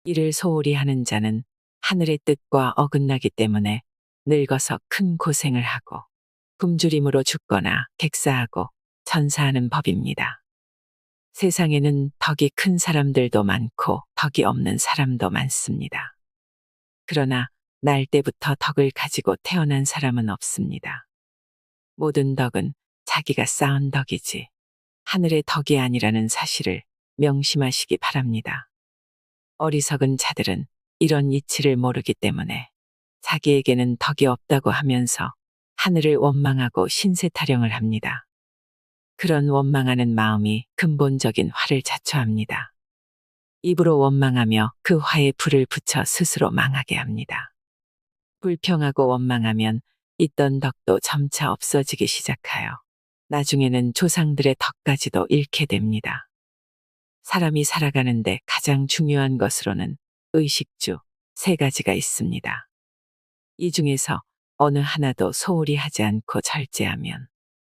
이를 소홀히 하는 자는 하늘의 뜻과 어긋나기 때문에 늙어서 큰 고생을 하고 굶주림으로 죽거나 객사하고 전사하는 법입니다. 세상에는 덕이 큰 사람들도 많고 덕이 없는 사람도 많습니다. 그러나 날 때부터 덕을 가지고 태어난 사람은 없습니다. 모든 덕은 자기가 쌓은 덕이지 하늘의 덕이 아니라는 사실을 명심하시기 바랍니다. 어리석은 자들은 이런 이치를 모르기 때문에 자기에게는 덕이 없다고 하면서 하늘을 원망하고 신세 타령을 합니다. 그런 원망하는 마음이 근본적인 화를 자초합니다. 입으로 원망하며 그 화에 불을 붙여 스스로 망하게 합니다. 불평하고 원망하면 있던 덕도 점차 없어지기 시작하여 나중에는 조상들의 덕까지도 잃게 됩니다. 사람이 살아가는데 가장 중요한 것으로는 의식주 3가지가 있습니다. 이 중에서 어느 하나도 소홀히 하지 않고 절제하면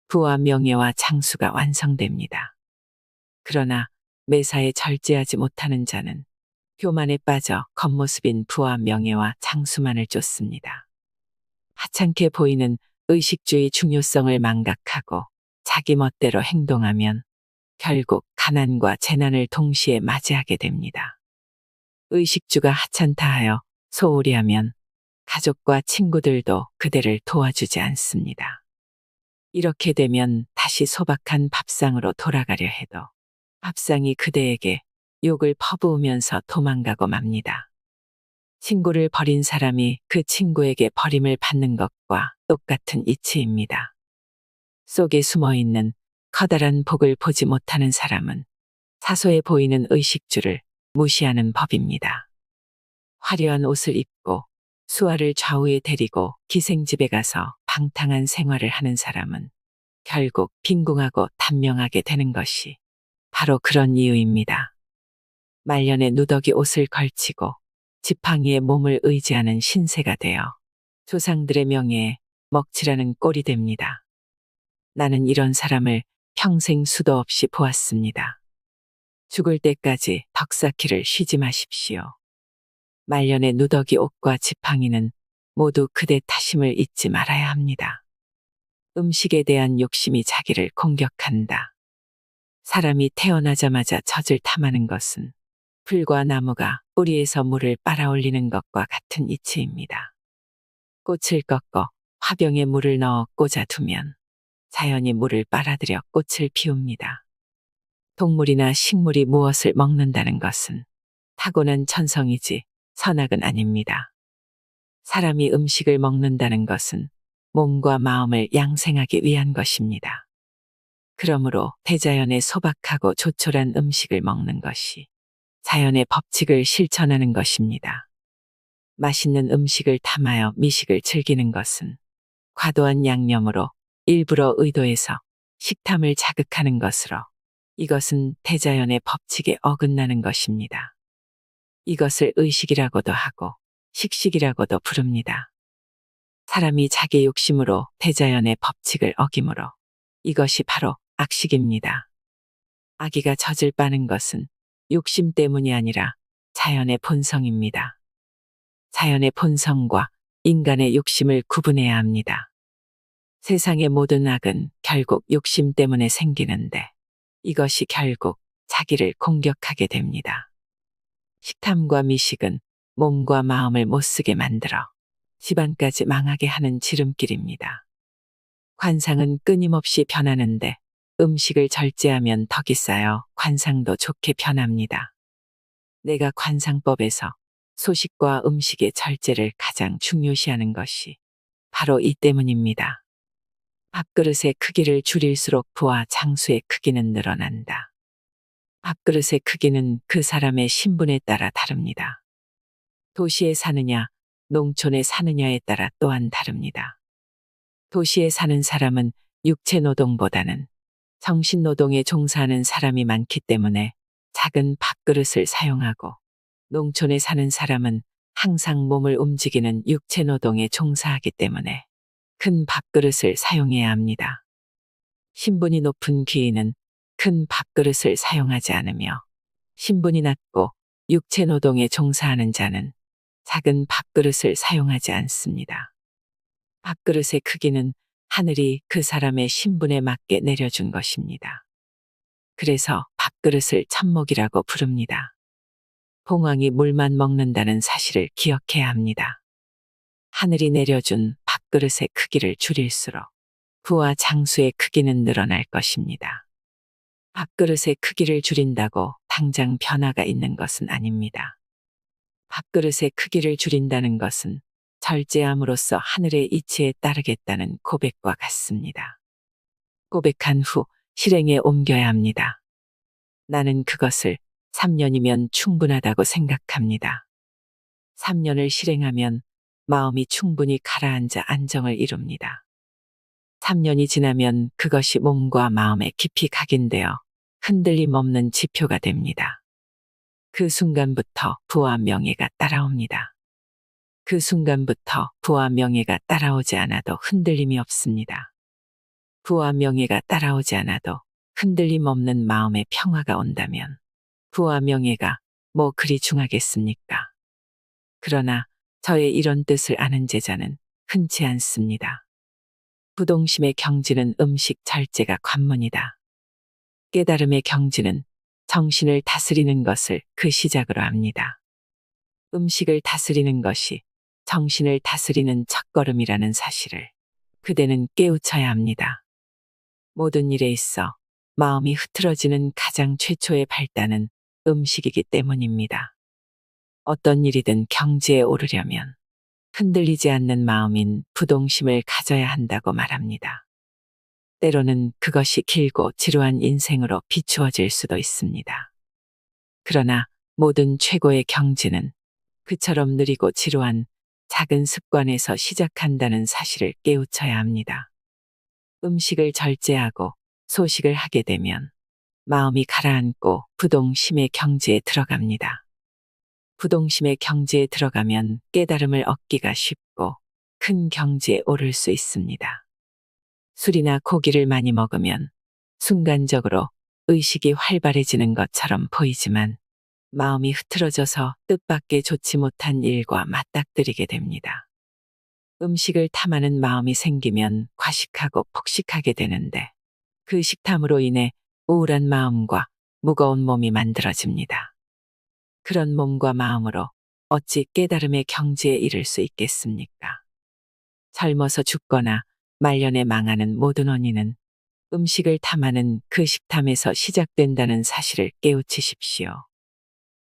부와 명예와 장수가 완성됩니다. 그러나 매사에 절제하지 못하는 자는 교만에 빠져 겉모습인 부와 명예와 장수만을 쫓습니다. 하찮게 보이는 의식주의 중요성을 망각하고 자기 멋대로 행동하면 결국 가난과 재난을 동시에 맞이하게 됩니다. 의식주가 하찮다 하여 소홀히 하면 가족과 친구들도 그대를 도와주지 않습니다. 이렇게 되면 다시 소박한 밥상으로 돌아가려 해도 밥상이 그대에게 욕을 퍼부으면서 도망가고 맙니다. 친구를 버린 사람이 그 친구에게 버림을 받는 것과 똑같은 이치입니다. 속에 숨어 있는 커다란 복을 보지 못하는 사람은 사소해 보이는 의식주를 무시하는 법입니다. 화려한 옷을 입고 수아를 좌우에 데리고 기생집에 가서 방탕한 생활을 하는 사람은 결국 빈궁하고 단명하게 되는 것이 바로 그런 이유입니다. 말년에 누더기 옷을 걸치고 지팡이에 몸을 의지하는 신세가 되어 조상들의 명예에 먹칠하는 꼴이 됩니다. 나는 이런 사람을 평생 수도 없이 보았습니다. 죽을 때까지 덕 쌓기를 쉬지 마십시오. 말년의 누더기 옷과 지팡이는 모두 그대 탓임을 잊지 말아야 합니다. 음식에 대한 욕심이 자기를 공격한다. 사람이 태어나자마자 젖을 탐하는 것은 풀과 나무가 뿌리에서 물을 빨아올리는 것과 같은 이치입니다. 꽃을 꺾어 화병에 물을 넣어 꽂아두면 자연이 물을 빨아들여 꽃을 피웁니다. 동물이나 식물이 무엇을 먹는다는 것은 타고난 천성이지 선악은 아닙니다. 사람이 음식을 먹는다는 것은 몸과 마음을 양생하기 위한 것입니다. 그러므로 대자연의 소박하고 조촐한 음식을 먹는 것이 자연의 법칙을 실천하는 것입니다. 맛있는 음식을 탐하여 미식을 즐기는 것은 과도한 양념으로 일부러 의도해서 식탐을 자극하는 것으로 이것은 대자연의 법칙에 어긋나는 것입니다. 이것을 의식이라고도 하고 식식이라고도 부릅니다. 사람이 자기 욕심으로 대자연의 법칙을 어기므로 이것이 바로 악식입니다. 아기가 젖을 빠는 것은 욕심 때문이 아니라 자연의 본성입니다. 자연의 본성과 인간의 욕심을 구분해야 합니다. 세상의 모든 악은 결국 욕심 때문에 생기는데 이것이 결국 자기를 공격하게 됩니다. 식탐과 미식은 몸과 마음을 못쓰게 만들어 집안까지 망하게 하는 지름길입니다. 관상은 끊임없이 변하는데 음식을 절제하면 덕이 쌓여 관상도 좋게 변합니다. 내가 관상법에서 소식과 음식의 절제를 가장 중요시하는 것이 바로 이 때문입니다. 밥그릇의 크기를 줄일수록 부와 장수의 크기는 늘어난다. 밥그릇의 크기는 그 사람의 신분에 따라 다릅니다. 도시에 사느냐, 농촌에 사느냐에 따라 또한 다릅니다. 도시에 사는 사람은 육체 노동보다는 정신 노동에 종사하는 사람이 많기 때문에 작은 밥그릇을 사용하고 농촌에 사는 사람은 항상 몸을 움직이는 육체 노동에 종사하기 때문에 큰 밥그릇을 사용해야 합니다. 신분이 높은 귀인은 큰 밥그릇을 사용하지 않으며 신분이 낮고 육체 노동에 종사하는 자는 작은 밥그릇을 사용하지 않습니다. 밥그릇의 크기는 하늘이 그 사람의 신분에 맞게 내려준 것입니다. 그래서 밥그릇을 천목이라고 부릅니다. 봉황이 물만 먹는다는 사실을 기억해야 합니다. 하늘이 내려준 밥그릇의 크기를 줄일수록 부와 장수의 크기는 늘어날 것입니다. 밥그릇의 크기를 줄인다고 당장 변화가 있는 것은 아닙니다. 밥그릇의 크기를 줄인다는 것은 절제함으로써 하늘의 이치에 따르겠다는 고백과 같습니다. 고백한 후 실행에 옮겨야 합니다. 나는 그것을 3년이면 충분하다고 생각합니다. 3년을 실행하면 마음이 충분히 가라앉아 안정을 이룹니다. 3년이 지나면 그것이 몸과 마음에 깊이 각인되어 흔들림 없는 지표가 됩니다. 그 순간부터 부와 명예가 따라옵니다. 그 순간부터 부와 명예가 따라오지 않아도 흔들림이 없습니다. 부와 명예가 따라오지 않아도 흔들림 없는 마음의 평화가 온다면 부와 명예가 뭐 그리 중하겠습니까? 그러나 저의 이런 뜻을 아는 제자는 흔치 않습니다. 부동심의 경지는 음식 절제가 관문이다. 깨달음의 경지는 정신을 다스리는 것을 그 시작으로 합니다. 음식을 다스리는 것이 정신을 다스리는 첫걸음이라는 사실을 그대는 깨우쳐야 합니다. 모든 일에 있어 마음이 흐트러지는 가장 최초의 발단은 음식이기 때문입니다. 어떤 일이든 경지에 오르려면 흔들리지 않는 마음인 부동심을 가져야 한다고 말합니다. 때로는 그것이 길고 지루한 인생으로 비추어질 수도 있습니다. 그러나 모든 최고의 경지는 그처럼 느리고 지루한 작은 습관에서 시작한다는 사실을 깨우쳐야 합니다. 음식을 절제하고 소식을 하게 되면 마음이 가라앉고 부동심의 경지에 들어갑니다. 부동심의 경지에 들어가면 깨달음을 얻기가 쉽고 큰 경지에 오를 수 있습니다. 술이나 고기를 많이 먹으면 순간적으로 의식이 활발해지는 것처럼 보이지만 마음이 흐트러져서 뜻밖의 좋지 못한 일과 맞닥뜨리게 됩니다. 음식을 탐하는 마음이 생기면 과식하고 폭식하게 되는데 그 식탐으로 인해 우울한 마음과 무거운 몸이 만들어집니다. 그런 몸과 마음으로 어찌 깨달음의 경지에 이를 수 있겠습니까? 젊어서 죽거나 말년에 망하는 모든 원인은 음식을 탐하는 그 식탐에서 시작된다는 사실을 깨우치십시오.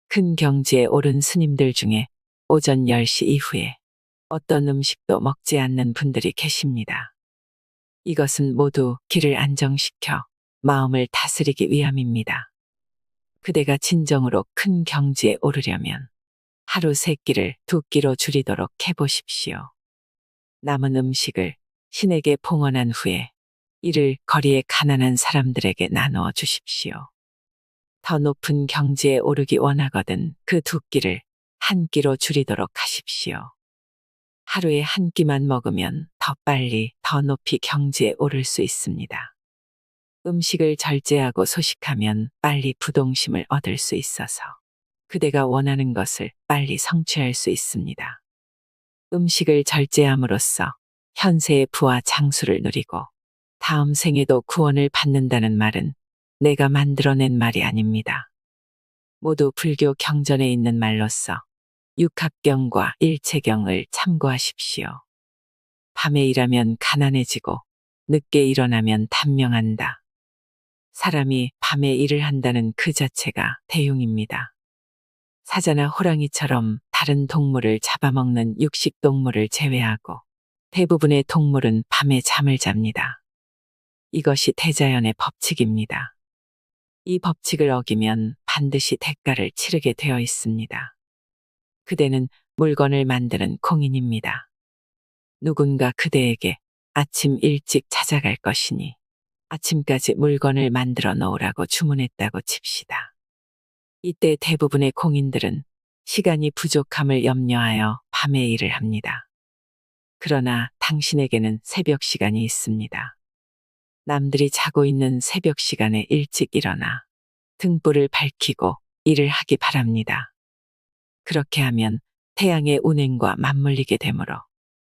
큰 경지에 오른 스님들 중에 오전 10시 이후에 어떤 음식도 먹지 않는 분들이 계십니다. 이것은 모두 기를 안정시켜 마음을 다스리기 위함입니다. 그대가 진정으로 큰 경지에 오르려면 하루 3끼를 2끼로 줄이도록 해보십시오. 남은 음식을 신에게 봉헌한 후에 이를 거리의 가난한 사람들에게 나누어 주십시오. 더 높은 경지에 오르기 원하거든 그 2끼를 1끼로 줄이도록 하십시오. 하루에 1끼만 먹으면 더 빨리 더 높이 경지에 오를 수 있습니다. 음식을 절제하고 소식하면 빨리 부동심을 얻을 수 있어서 그대가 원하는 것을 빨리 성취할 수 있습니다. 음식을 절제함으로써 현세의 부와 장수를 누리고 다음 생에도 구원을 받는다는 말은 내가 만들어낸 말이 아닙니다. 모두 불교 경전에 있는 말로서 육합경과 일체경을 참고하십시오. 밤에 일하면 가난해지고 늦게 일어나면 단명한다. 사람이 밤에 일을 한다는 그 자체가 대용입니다. 사자나 호랑이처럼 다른 동물을 잡아먹는 육식동물을 제외하고 대부분의 동물은 밤에 잠을 잡니다. 이것이 대자연의 법칙입니다. 이 법칙을 어기면 반드시 대가를 치르게 되어 있습니다. 그대는 물건을 만드는 공인입니다. 누군가 그대에게 아침 일찍 찾아갈 것이니 아침까지 물건을 만들어 놓으라고 주문했다고 칩시다. 이때 대부분의 공인들은 시간이 부족함을 염려하여 밤에 일을 합니다. 그러나 당신에게는 새벽 시간이 있습니다. 남들이 자고 있는 새벽 시간에 일찍 일어나 등불을 밝히고 일을 하기 바랍니다. 그렇게 하면 태양의 운행과 맞물리게 되므로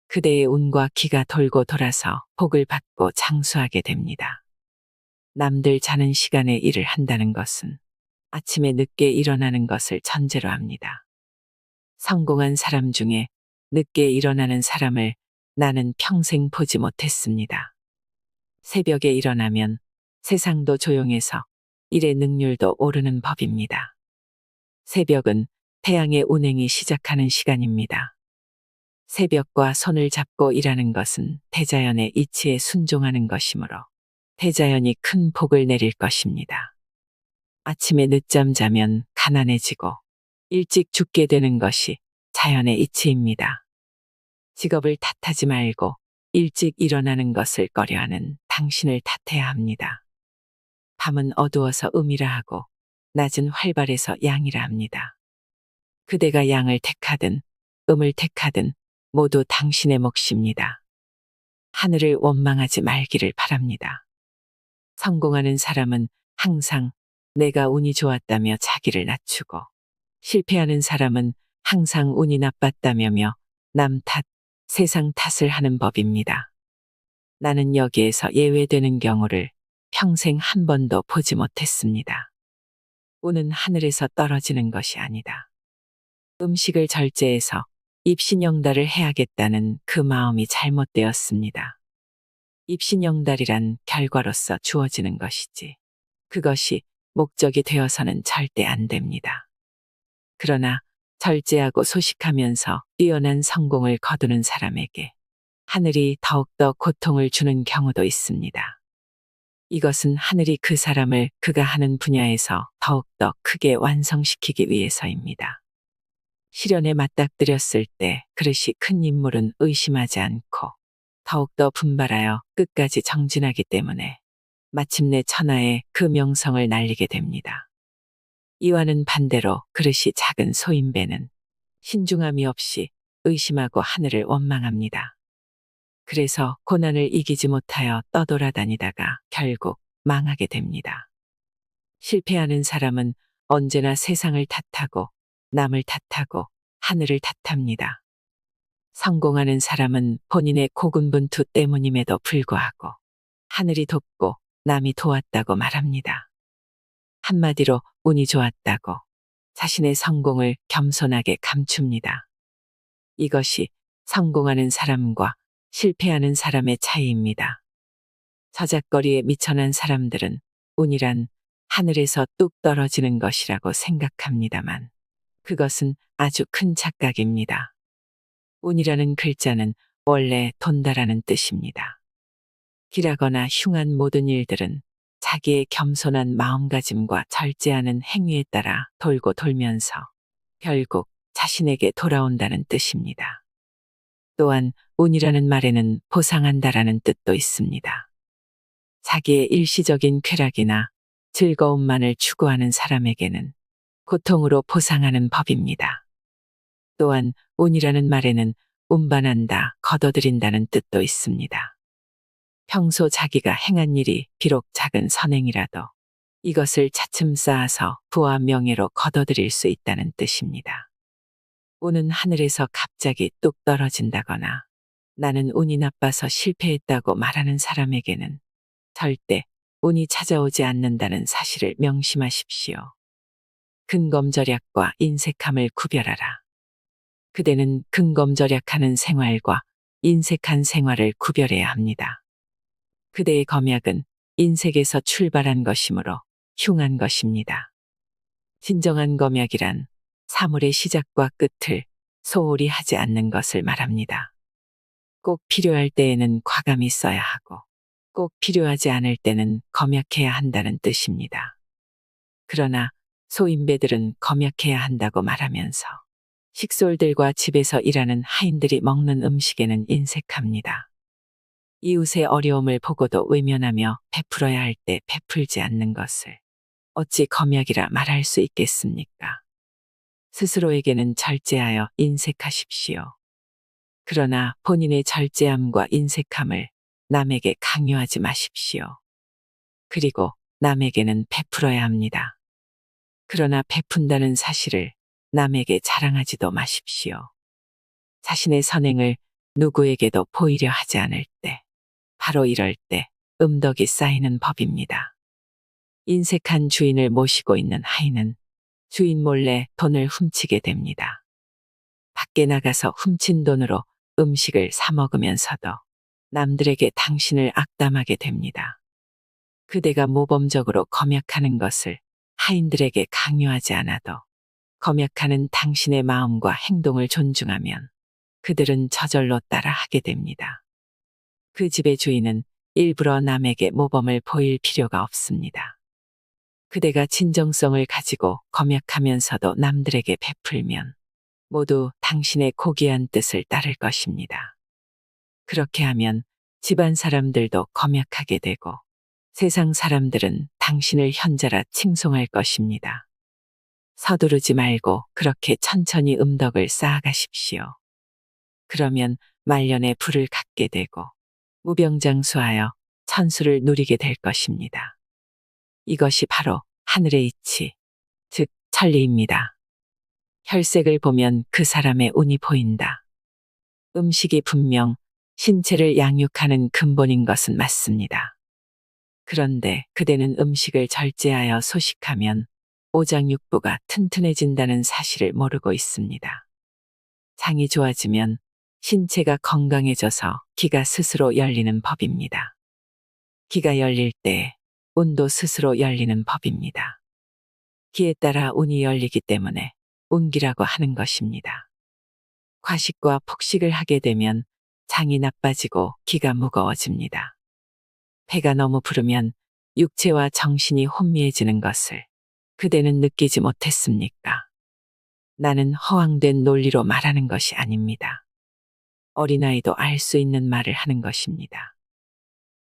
그대의 운과 기가 돌고 돌아서 복을 받고 장수하게 됩니다. 남들 자는 시간에 일을 한다는 것은 아침에 늦게 일어나는 것을 전제로 합니다. 성공한 사람 중에 늦게 일어나는 사람을 나는 평생 보지 못했습니다. 새벽에 일어나면 세상도 조용해서 일의 능률도 오르는 법입니다. 새벽은 태양의 운행이 시작하는 시간입니다. 새벽과 손을 잡고 일하는 것은 대자연의 이치에 순종하는 것이므로 대자연이 큰 복을 내릴 것입니다. 아침에 늦잠 자면 가난해지고 일찍 죽게 되는 것이 자연의 이치입니다. 직업을 탓하지 말고 일찍 일어나는 것을 꺼려하는 당신을 탓해야 합니다. 밤은 어두워서 음이라 하고 낮은 활발해서 양이라 합니다. 그대가 양을 택하든 음을 택하든 모두 당신의 몫입니다. 하늘을 원망하지 말기를 바랍니다. 성공하는 사람은 항상 내가 운이 좋았다며 자기를 낮추고 실패하는 사람은 항상 운이 나빴다며 남 탓, 세상 탓을 하는 법입니다. 나는 여기에서 예외되는 경우를 평생 한 번도 보지 못했습니다. 운은 하늘에서 떨어지는 것이 아니다. 음식을 절제해서 입신영달을 해야겠다는 그 마음이 잘못되었습니다. 입신영달이란 결과로서 주어지는 것이지. 그것이 목적이 되어서는 절대 안 됩니다. 그러나 절제하고 소식하면서 뛰어난 성공을 거두는 사람에게 하늘이 더욱더 고통을 주는 경우도 있습니다. 이것은 하늘이 그 사람을 그가 하는 분야에서 더욱더 크게 완성시키기 위해서입니다. 시련에 맞닥뜨렸을 때 그릇이 큰 인물은 의심하지 않고 더욱더 분발하여 끝까지 정진하기 때문에 마침내 천하에 그 명성을 날리게 됩니다. 이와는 반대로 그릇이 작은 소인배는 신중함이 없이 의심하고 하늘을 원망합니다. 그래서 고난을 이기지 못하여 떠돌아다니다가 결국 망하게 됩니다. 실패하는 사람은 언제나 세상을 탓하고 남을 탓하고 하늘을 탓합니다. 성공하는 사람은 본인의 고군분투 때문임에도 불구하고 하늘이 돕고 남이 도왔다고 말합니다. 한마디로 운이 좋았다고 자신의 성공을 겸손하게 감춥니다. 이것이 성공하는 사람과 실패하는 사람의 차이입니다. 저작거리에 미천한 사람들은 운이란 하늘에서 뚝 떨어지는 것이라고 생각합니다만 그것은 아주 큰 착각입니다. 운이라는 글자는 원래 돈다라는 뜻입니다. 길하거나 흉한 모든 일들은 자기의 겸손한 마음가짐과 절제하는 행위에 따라 돌고 돌면서 결국 자신에게 돌아온다는 뜻입니다. 또한 운이라는 말에는 보상한다라는 뜻도 있습니다. 자기의 일시적인 쾌락이나 즐거움만을 추구하는 사람에게는 고통으로 보상하는 법입니다. 또한 운이라는 말에는 운반한다, 걷어들인다는 뜻도 있습니다. 평소 자기가 행한 일이 비록 작은 선행이라도 이것을 차츰 쌓아서 부와 명예로 걷어들일 수 있다는 뜻입니다. 운은 하늘에서 갑자기 뚝 떨어진다거나 나는 운이 나빠서 실패했다고 말하는 사람에게는 절대 운이 찾아오지 않는다는 사실을 명심하십시오. 근검절약과 인색함을 구별하라. 그대는 근검절약하는 생활과 인색한 생활을 구별해야 합니다. 그대의 검약은 인색에서 출발한 것이므로 흉한 것입니다. 진정한 검약이란 사물의 시작과 끝을 소홀히 하지 않는 것을 말합니다. 꼭 필요할 때에는 과감히 써야 하고 꼭 필요하지 않을 때는 검약해야 한다는 뜻입니다. 그러나 소인배들은 검약해야 한다고 말하면서 식솔들과 집에서 일하는 하인들이 먹는 음식에는 인색합니다. 이웃의 어려움을 보고도 외면하며 베풀어야 할 때 베풀지 않는 것을 어찌 검약이라 말할 수 있겠습니까? 스스로에게는 절제하여 인색하십시오. 그러나 본인의 절제함과 인색함을 남에게 강요하지 마십시오. 그리고 남에게는 베풀어야 합니다. 그러나 베푼다는 사실을 남에게 자랑하지도 마십시오. 자신의 선행을 누구에게도 보이려 하지 않을 때, 바로 이럴 때 음덕이 쌓이는 법입니다. 인색한 주인을 모시고 있는 하인은 주인 몰래 돈을 훔치게 됩니다. 밖에 나가서 훔친 돈으로 음식을 사 먹으면서도 남들에게 당신을 악담하게 됩니다. 그대가 모범적으로 검약하는 것을 하인들에게 강요하지 않아도 검약하는 당신의 마음과 행동을 존중하면 그들은 저절로 따라하게 됩니다. 그 집의 주인은 일부러 남에게 모범을 보일 필요가 없습니다. 그대가 진정성을 가지고 검약하면서도 남들에게 베풀면 모두 당신의 고귀한 뜻을 따를 것입니다. 그렇게 하면 집안 사람들도 검약하게 되고 세상 사람들은 당신을 현자라 칭송할 것입니다. 서두르지 말고 그렇게 천천히 음덕을 쌓아가십시오. 그러면 말년에 부를 갖게 되고 무병장수하여 천수를 누리게 될 것입니다. 이것이 바로 하늘의 이치, 즉 천리입니다. 혈색을 보면 그 사람의 운이 보인다. 음식이 분명 신체를 양육하는 근본인 것은 맞습니다. 그런데 그대는 음식을 절제하여 소식하면 오장육부가 튼튼해진다는 사실을 모르고 있습니다. 장이 좋아지면 신체가 건강해져서 기가 스스로 열리는 법입니다. 기가 열릴 때 운도 스스로 열리는 법입니다. 기에 따라 운이 열리기 때문에 운기라고 하는 것입니다. 과식과 폭식을 하게 되면 장이 나빠지고 기가 무거워집니다. 배가 너무 부르면 육체와 정신이 혼미해지는 것을 그대는 느끼지 못했습니까? 나는 허황된 논리로 말하는 것이 아닙니다. 어린아이도 알 수 있는 말을 하는 것입니다.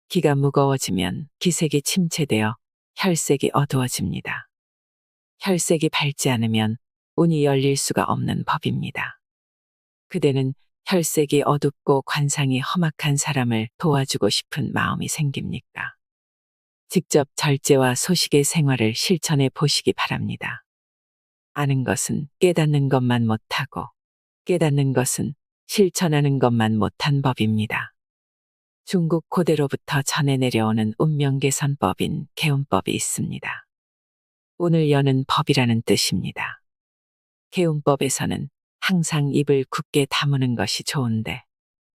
기가 무거워지면 기색이 침체되어 혈색이 어두워집니다. 혈색이 밝지 않으면 운이 열릴 수가 없는 법입니다. 그대는 혈색이 어둡고 관상이 험악한 사람을 도와주고 싶은 마음이 생깁니까? 직접 절제와 소식의 생활을 실천해 보시기 바랍니다. 아는 것은 깨닫는 것만 못하고 깨닫는 것은 실천하는 것만 못한 법입니다. 중국 고대로부터 전해 내려오는 운명계선법인 계운법이 있습니다. 운을 여는 법이라는 뜻입니다. 계운법에서는 항상 입을 굳게 다무는 것이 좋은데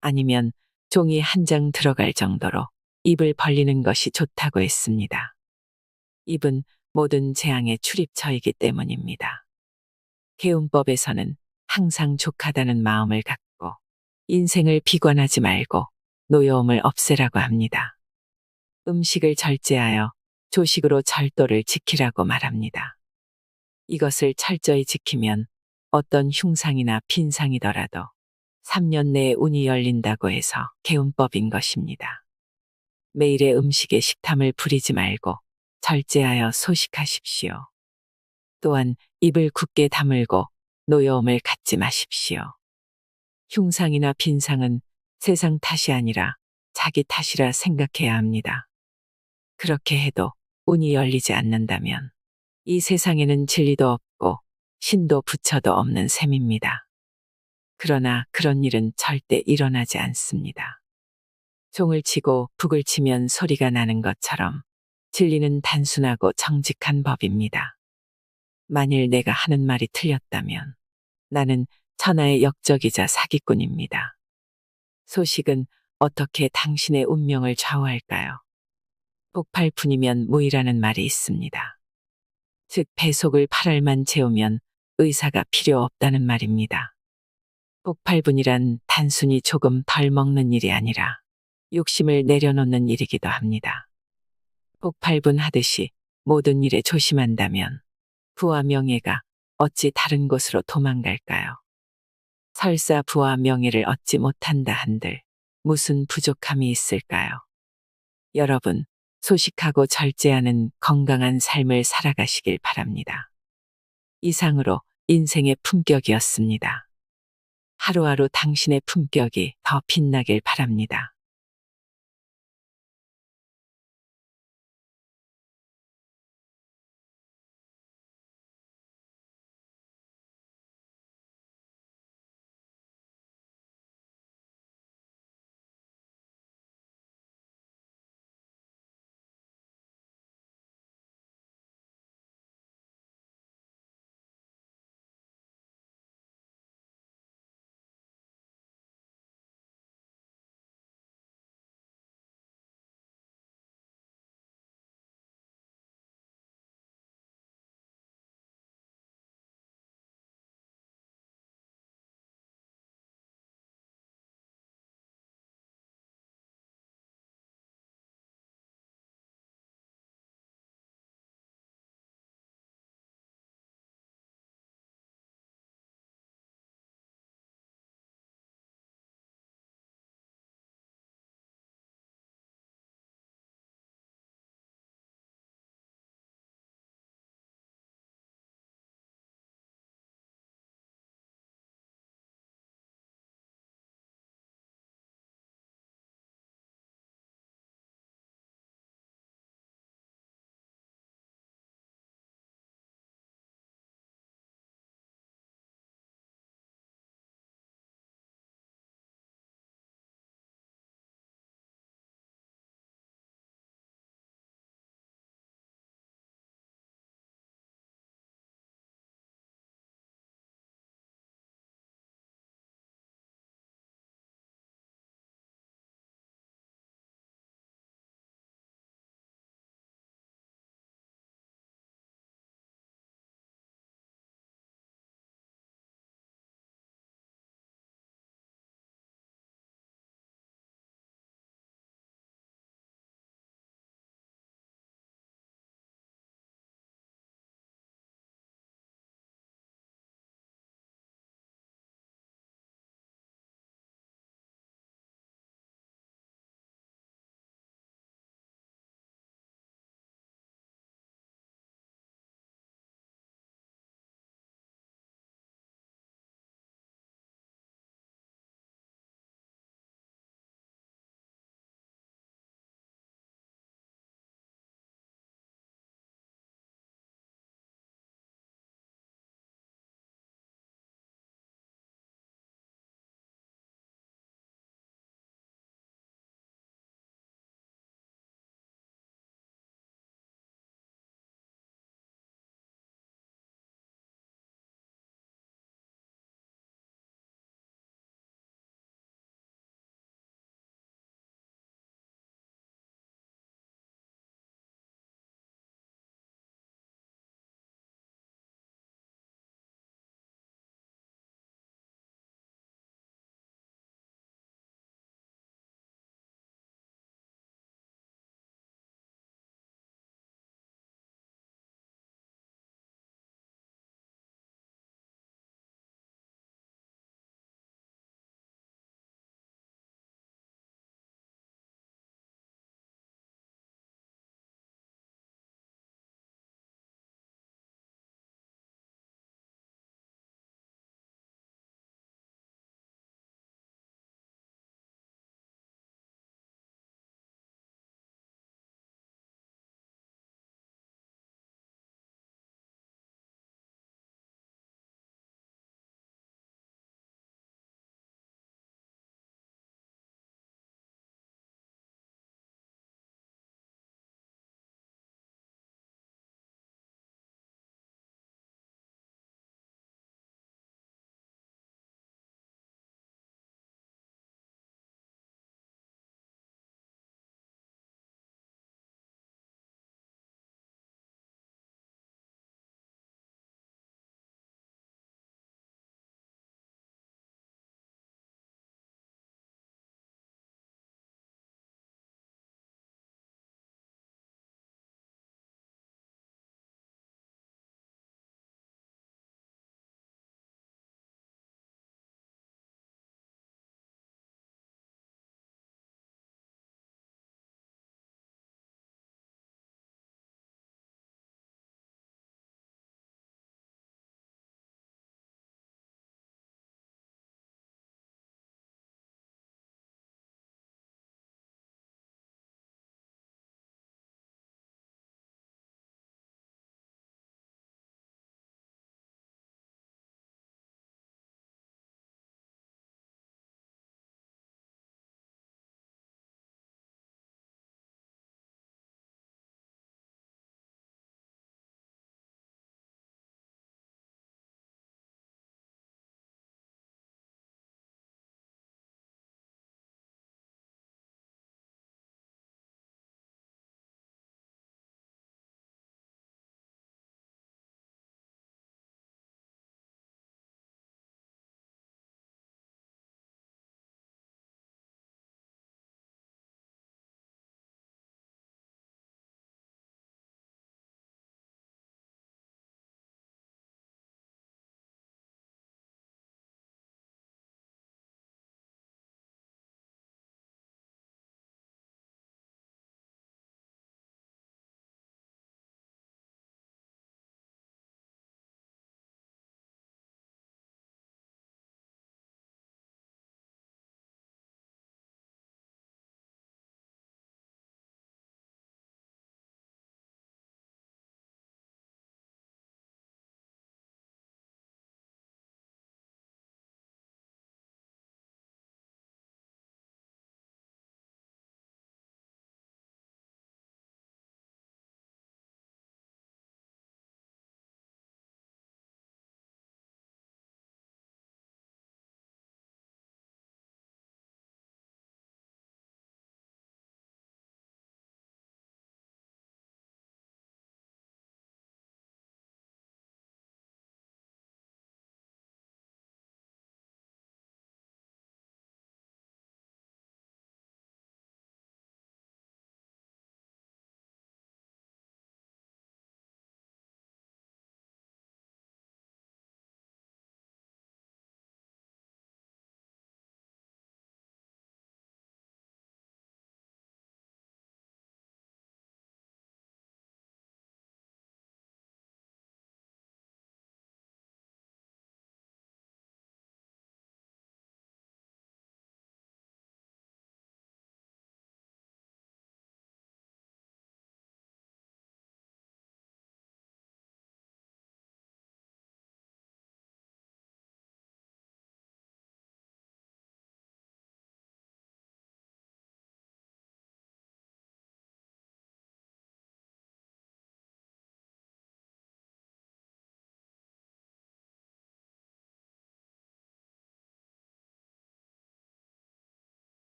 아니면 종이 한 장 들어갈 정도로 입을 벌리는 것이 좋다고 했습니다. 입은 모든 재앙의 출입처이기 때문입니다. 계운법에서는 항상 족하다는 마음을 갖고 인생을 비관하지 말고 노여움을 없애라고 합니다. 음식을 절제하여 조식으로 절도를 지키라고 말합니다. 이것을 철저히 지키면 어떤 흉상이나 빈상이더라도 3년 내에 운이 열린다고 해서 계운법인 것입니다. 매일의 음식에 식탐을 부리지 말고 절제하여 소식하십시오. 또한 입을 굳게 다물고 노여움을 갖지 마십시오. 흉상이나 빈상은 세상 탓이 아니라 자기 탓이라 생각해야 합니다. 그렇게 해도 운이 열리지 않는다면 이 세상에는 진리도 없고 신도 부처도 없는 셈입니다. 그러나 그런 일은 절대 일어나지 않습니다. 종을 치고 북을 치면 소리가 나는 것처럼 진리는 단순하고 정직한 법입니다. 만일 내가 하는 말이 틀렸다면 나는 천하의 역적이자 사기꾼입니다. 소식은 어떻게 당신의 운명을 좌우할까요? 복팔분이면 무이라는 말이 있습니다. 즉 배속을 8알만 채우면 의사가 필요 없다는 말입니다. 복팔분이란 단순히 조금 덜 먹는 일이 아니라 욕심을 내려놓는 일이기도 합니다. 복팔분 하듯이 모든 일에 조심한다면 부와 명예가 어찌 다른 곳으로 도망갈까요? 설사 부와 명예를 얻지 못한다 한들 무슨 부족함이 있을까요? 여러분, 소식하고 절제하는 건강한 삶을 살아가시길 바랍니다. 이상으로 인생의 품격이었습니다. 하루하루 당신의 품격이 더 빛나길 바랍니다.